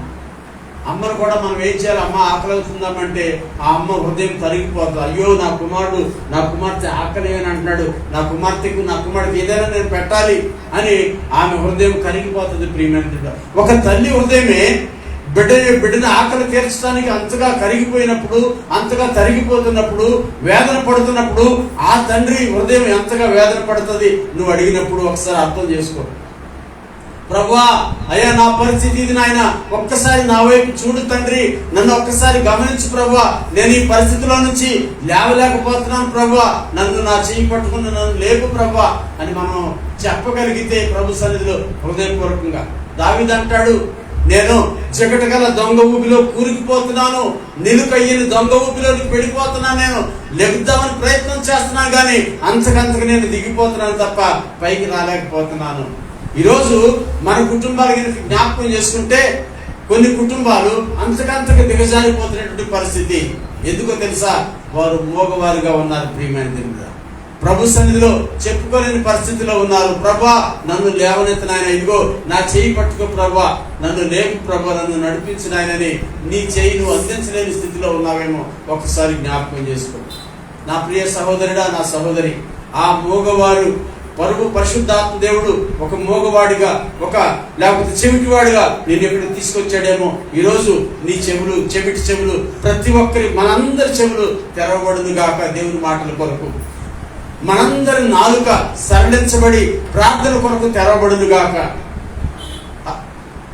అమ్మను కూడా మనం ఏం చేయాలి? అమ్మ ఆకలి అవుతుందామంటే ఆ అమ్మ హృదయం తరిగిపోతుంది. అయ్యో నా కుమారుడు నా కుమార్తె ఆకలి అని అంటున్నాడు, నా కుమార్తెకు నా కుమారుడికి ఏదైనా నేను పెట్టాలి అని ఆమె హృదయం కరిగిపోతుంది. ప్రియమైన ఒక తల్లి హృదయమే బిడ్డని ఆకలి తీర్చడానికి అంతగా కరిగిపోయినప్పుడు, అంతగా తరిగిపోతున్నప్పుడు, వేదన పడుతున్నప్పుడు ఆ తండ్రి హృదయం ఎంతగా వేదన పడుతుంది నువ్వు అడిగినప్పుడు ఒకసారి అర్థం చేసుకో. ప్రభువా అయ్యా నా పరిస్థితి ఇది నాయన, ఒక్కసారి నా వైపు చూడు తండ్రి, నన్ను ఒక్కసారి గమనించు ప్రభువా, నేను ఈ పరిస్థితిలో నుంచి లేవలేకపోతున్నాను ప్రభువా, నన్ను నా చేయి పట్టుకుని నన్ను లేపు ప్రభువా అని మనం చెప్పగలిగితే ప్రభు సన్నిధిలో హృదయపూర్వకంగా. దావీదు అంటాడు, నేను చీకటి గల దొంగ ఊపిలో కూరుకుపోతున్నాను, నిలుకయ్యని దొంగ ఊపిలోకి వెళ్ళిపోతున్నాను, నేను లెగుద్దామని ప్రయత్నం చేస్తున్నాను కానీ అంతకంతకు నేను దిగిపోతున్నాను తప్ప పైకి రాలేకపోతున్నాను. ఈరోజు మన కుటుంబాలకి జ్ఞాపకం చేసుకుంటే కొన్ని కుటుంబాలు అంతకంతకు దిగజారిపోతున్నటువంటి పరిస్థితి. ఎందుకో తెలుసా? వారు మోగవారుగా ఉన్నారు. ప్రియమైన దేవుడా, ప్రభు సన్నిధిలో చెప్పుకోలేని పరిస్థితిలో ఉన్నారు. ప్రభా నన్ను లేవనెత్తిన ఆయన, ఇదిగో నా చేయి పట్టుకో ప్రభా, నన్ను లేపు ప్రభా, నన్ను నడిపించిన ఆయనని నీ చేయి నువ్వు అందించలేని స్థితిలో ఉన్నావేమో ఒకసారి జ్ఞాపకం చేసుకో. నా ప్రియ సహోదరుడా, నా సహోదరి, ఆ మోగవారు పరుగు పరిశుద్ధాత్మ దేవుడు ఒక మోగవాడిగా, ఒక లేకపోతే చెవిటివాడిగా నేను ఎక్కడికి తీసుకొచ్చాడేమో. ఈరోజు నీ చెవిటి చెవులు ప్రతి ఒక్కరి మనందరి చెవులు తెరవబడును గాక దేవుని మాటల కొరకు. మనందరి నాలుక సరళించబడి ప్రార్థన కొరకు తెరవబడును గాక.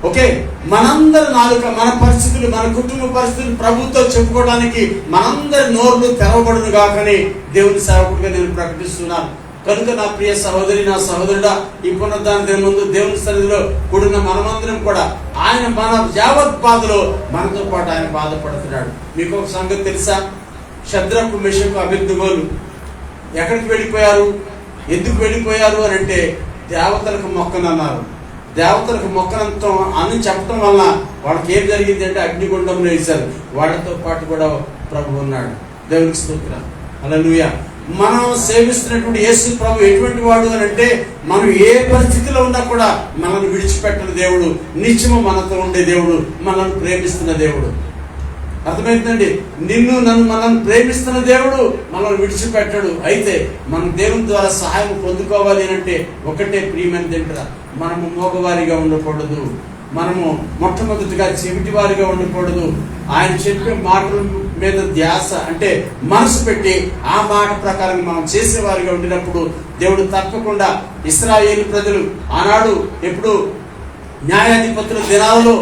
ఓకే, మనందరి నాలుక మన పరిస్థితులు, మన కుటుంబ పరిస్థితులు ప్రభుతో చెప్పుకోవడానికి మనందరి నోర్లు తెరవబడును గాకని దేవుని సేవకుడిగా నేను ప్రకటిస్తున్నాను. కనుక నా ప్రియ సహోదరి, నా సహోదరుడా, ఈ పునరుద్ధాన ముందు దేవుని సన్నిధిలో కూడిన మనమందరం కూడా ఆయన మన యావత్ బాధలో మనతో పాటు ఆయన బాధపడుతున్నాడు. మీకు ఒక సంగతి తెలుసా? షద్రకు, మెషకు, అబేద్నెగోలు ఎక్కడికి వెళ్ళిపోయారు? ఎందుకు వెళ్ళిపోయారు అని అంటే దేవతలకు మొక్కనన్నారు. దేవతలకు మొక్కనంతో అని చెప్పడం వలన వాళ్ళకి ఏం జరిగింది అంటే అగ్నిగుండంలో వేశారు. వాళ్ళతో పాటు కూడా ప్రభు ఉన్నాడు. దేవునికి స్తోత్రం, హల్లెలూయా. మనం సేవిస్తున్నటువంటి యేసు ప్రభు ఎటువంటి వాడు అని అంటే మనం ఏ పరిస్థితిలో ఉన్నా కూడా మనల్ని విడిచిపెట్టని దేవుడు, నిత్యము మనతో ఉండే దేవుడు, మనల్ని ప్రేమిస్తున్న దేవుడు. అర్థమైందండి? నిన్ను నన్ను మనల్ని ప్రేమిస్తున్న దేవుడు మనల్ని విడిచిపెట్టడు. అయితే మనం దేవుని ద్వారా సహాయం పొందుకోవాలి అని అంటే ఒకటే ప్రియమైన తింటరా, మనము మోగవారిగా ఉండకూడదు, మనము మొట్టమొదటిగా చెవిటి వారిగా ఉండకూడదు. ఆయన చెప్పే మాటల మీద ధ్యాస అంటే మనసు పెట్టి ఆ మాట ప్రకారం మనం చేసేవారిగా ఉండినప్పుడు దేవుడు తప్పకుండా ఇశ్రాయేలు ప్రజలు ఆనాడు ఎప్పుడు న్యాయాధిపతుల దినాలలో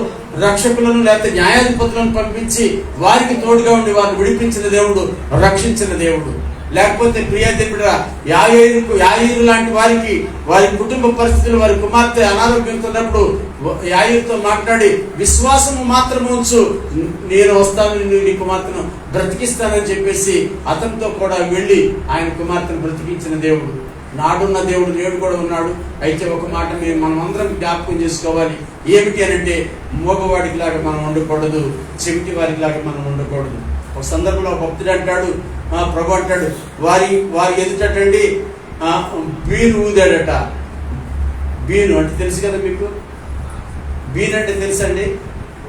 రక్షకులను లేకపోతే న్యాయాధిపతులను పంపించి వారికి తోడుగా ఉండి వారిని విడిపించిన దేవుడు, రక్షించిన దేవుడు. లేకపోతే ప్రియదేవుడు యాయీరు లాంటి వారికి వారి కుటుంబ పరిస్థితులు, వారి కుమార్తె అనారోగ్యంతో ఉన్నప్పుడు యాయీరుతో మాట్లాడి విశ్వాసము మాత్రం ఉంచు, నేను వస్తాను, నీ కుమార్తెను బ్రతికిస్తానని చెప్పేసి అతనితో కూడా వెళ్ళి ఆయన కుమార్తెను బ్రతికించిన దేవుడు. నాడున్న దేవుడు నేడు కూడా ఉన్నాడు. అయితే ఒక మాట మనమందరం జ్ఞాపకం చేసుకోవాలి. ఏమిటి అనంటే మోగవాడికి లాగా మనం ఉండకూడదు, చెవిటి వారికి లాగా మనం ఉండకూడదు. ఒక సందర్భంలో భక్తుడు అంటాడు, ప్రభు అంటాడు, వారి ఎదుటండి బీను ఊదాడట. బీను అంటే తెలుసు కదా మీకు? బీన్ అంటే తెలుసండి?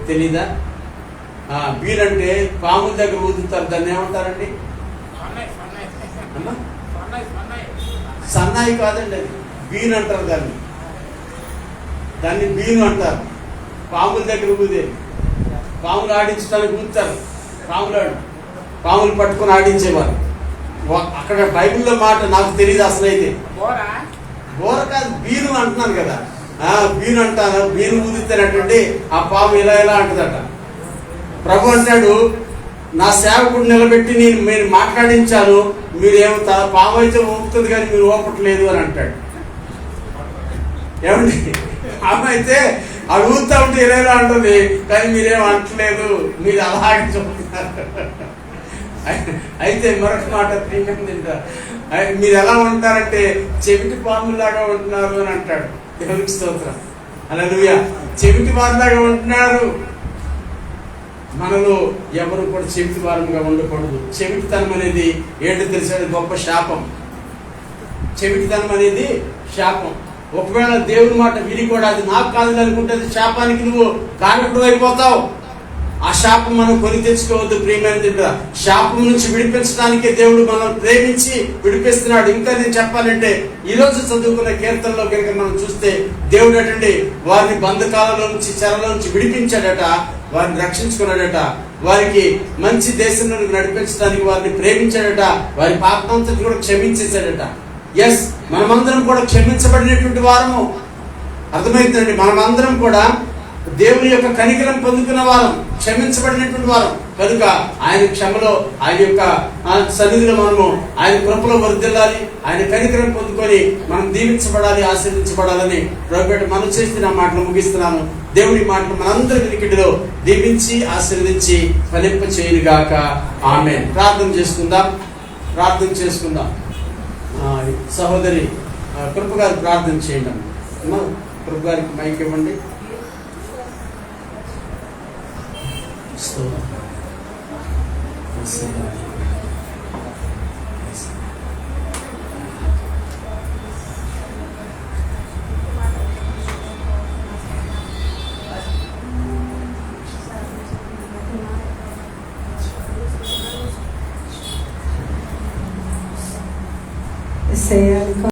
తెలీదా? బీన్ అంటే పాముల దగ్గర ఊదుతారు, దాన్ని ఏమంటారండి? సన్నాయి కాదండి, అది బీన్ అంటారు. దాన్ని బీను అంటారు. పాముల దగ్గర ఊదే, పాములు ఆడించడానికి ఊదుతారు. పాములు పట్టుకొని ఆడించేవారు. అక్కడ బైబిల్లో మాట నాకు తెలియదు అసలు. అయితే బోర కాదు, బీను అంటున్నాను కదా. బీను అంటాను. బీను ఊదితేనటువంటి ఆ పాము ఇలా ఇలా అంటదట. ప్రభు అంటాడు, నా సేవకుడు నిలబెట్టి నేను మాట్లాడించాను, మీరేమో పాము అయితే ఊపుతుంది కానీ మీరు ఊపట్లేదు అని అంటాడు. ఏమండి? పాము అయితే అది ఊపుతా ఉంటే ఇలా ఇలా అంటుంది కానీ మీరేం అంటలేదు, మీరు అలాగే చెప్తున్నారు. అయితే మరొక మాట మీరు ఎలా ఉంటారంటే చెవిటి పాములాగా ఉంటున్నారు అని అంటాడు. దేవునికి స్తోత్రం. హల్లెలూయా. చెవిటి వారిలాగా ఉంటున్నారు. మనలో ఎవరు కూడా చెవిటి వారంగా ఉండకూడదు. చెవిటితనం అనేది ఏంటో తెలిసేది గొప్ప శాపం. చెవిటితనం అనేది శాపం. ఒకవేళ దేవుని మాట విని కూడా అది నాకు కాదు అనుకుంటే శాపానికి నువ్వు కారకుడు అయిపోతావు. ఆ శాపం మనం కొని తెచ్చుకోవద్దు ప్రియమైన బిడ్డ. శాపం నుంచి విడిపించడానికే దేవుడు మనం ప్రేమించి విడిపిస్తున్నాడు. ఇంకా నేను చెప్పాలంటే ఈ రోజు చదువుకున్న కీర్తనలో కనుక మనం చూస్తే దేవుడు అటండి వారిని బంధకాలలో నుంచి చెరలో నుంచి విడిపించాడట, వారిని రక్షించుకున్నాడట, వారికి మంచి దేశంలో నడిపించడానికి వారిని ప్రేమించాడట, వారి పాపంతా కూడా క్షమించేశాడట. ఎస్, మనమందరం కూడా క్షమించబడినటువంటి వారము. అర్థమవుతుందండి, మనమందరం కూడా దేవుని యొక్క కనికరం పొందుకున్న వారం, క్షమించబడినటువంటి వారం. కనుక ఆయన క్షమలో, ఆయన యొక్క సన్నిధిలో మనము ఆయన కృపలో వర్ధిల్లాలి, ఆయన కనికరం పొందుకొని మనం దీవించబడాలి, ఆశీర్వించబడాలని ప్రభుపేట మనం చేసిన మాటలు ముగిస్తున్నాను. దేవుని మాటలు మనందరి వినికిడిలో దీవించి ఆశీర్వదించి ఫలింప చేయనుగాక. ఆమేన్. ప్రార్థన చేసుకుందాం. సహోదరి కృప గారు ప్రార్థన చేయండి. కృప గారికి మైక్ ఇవ్వండి. Say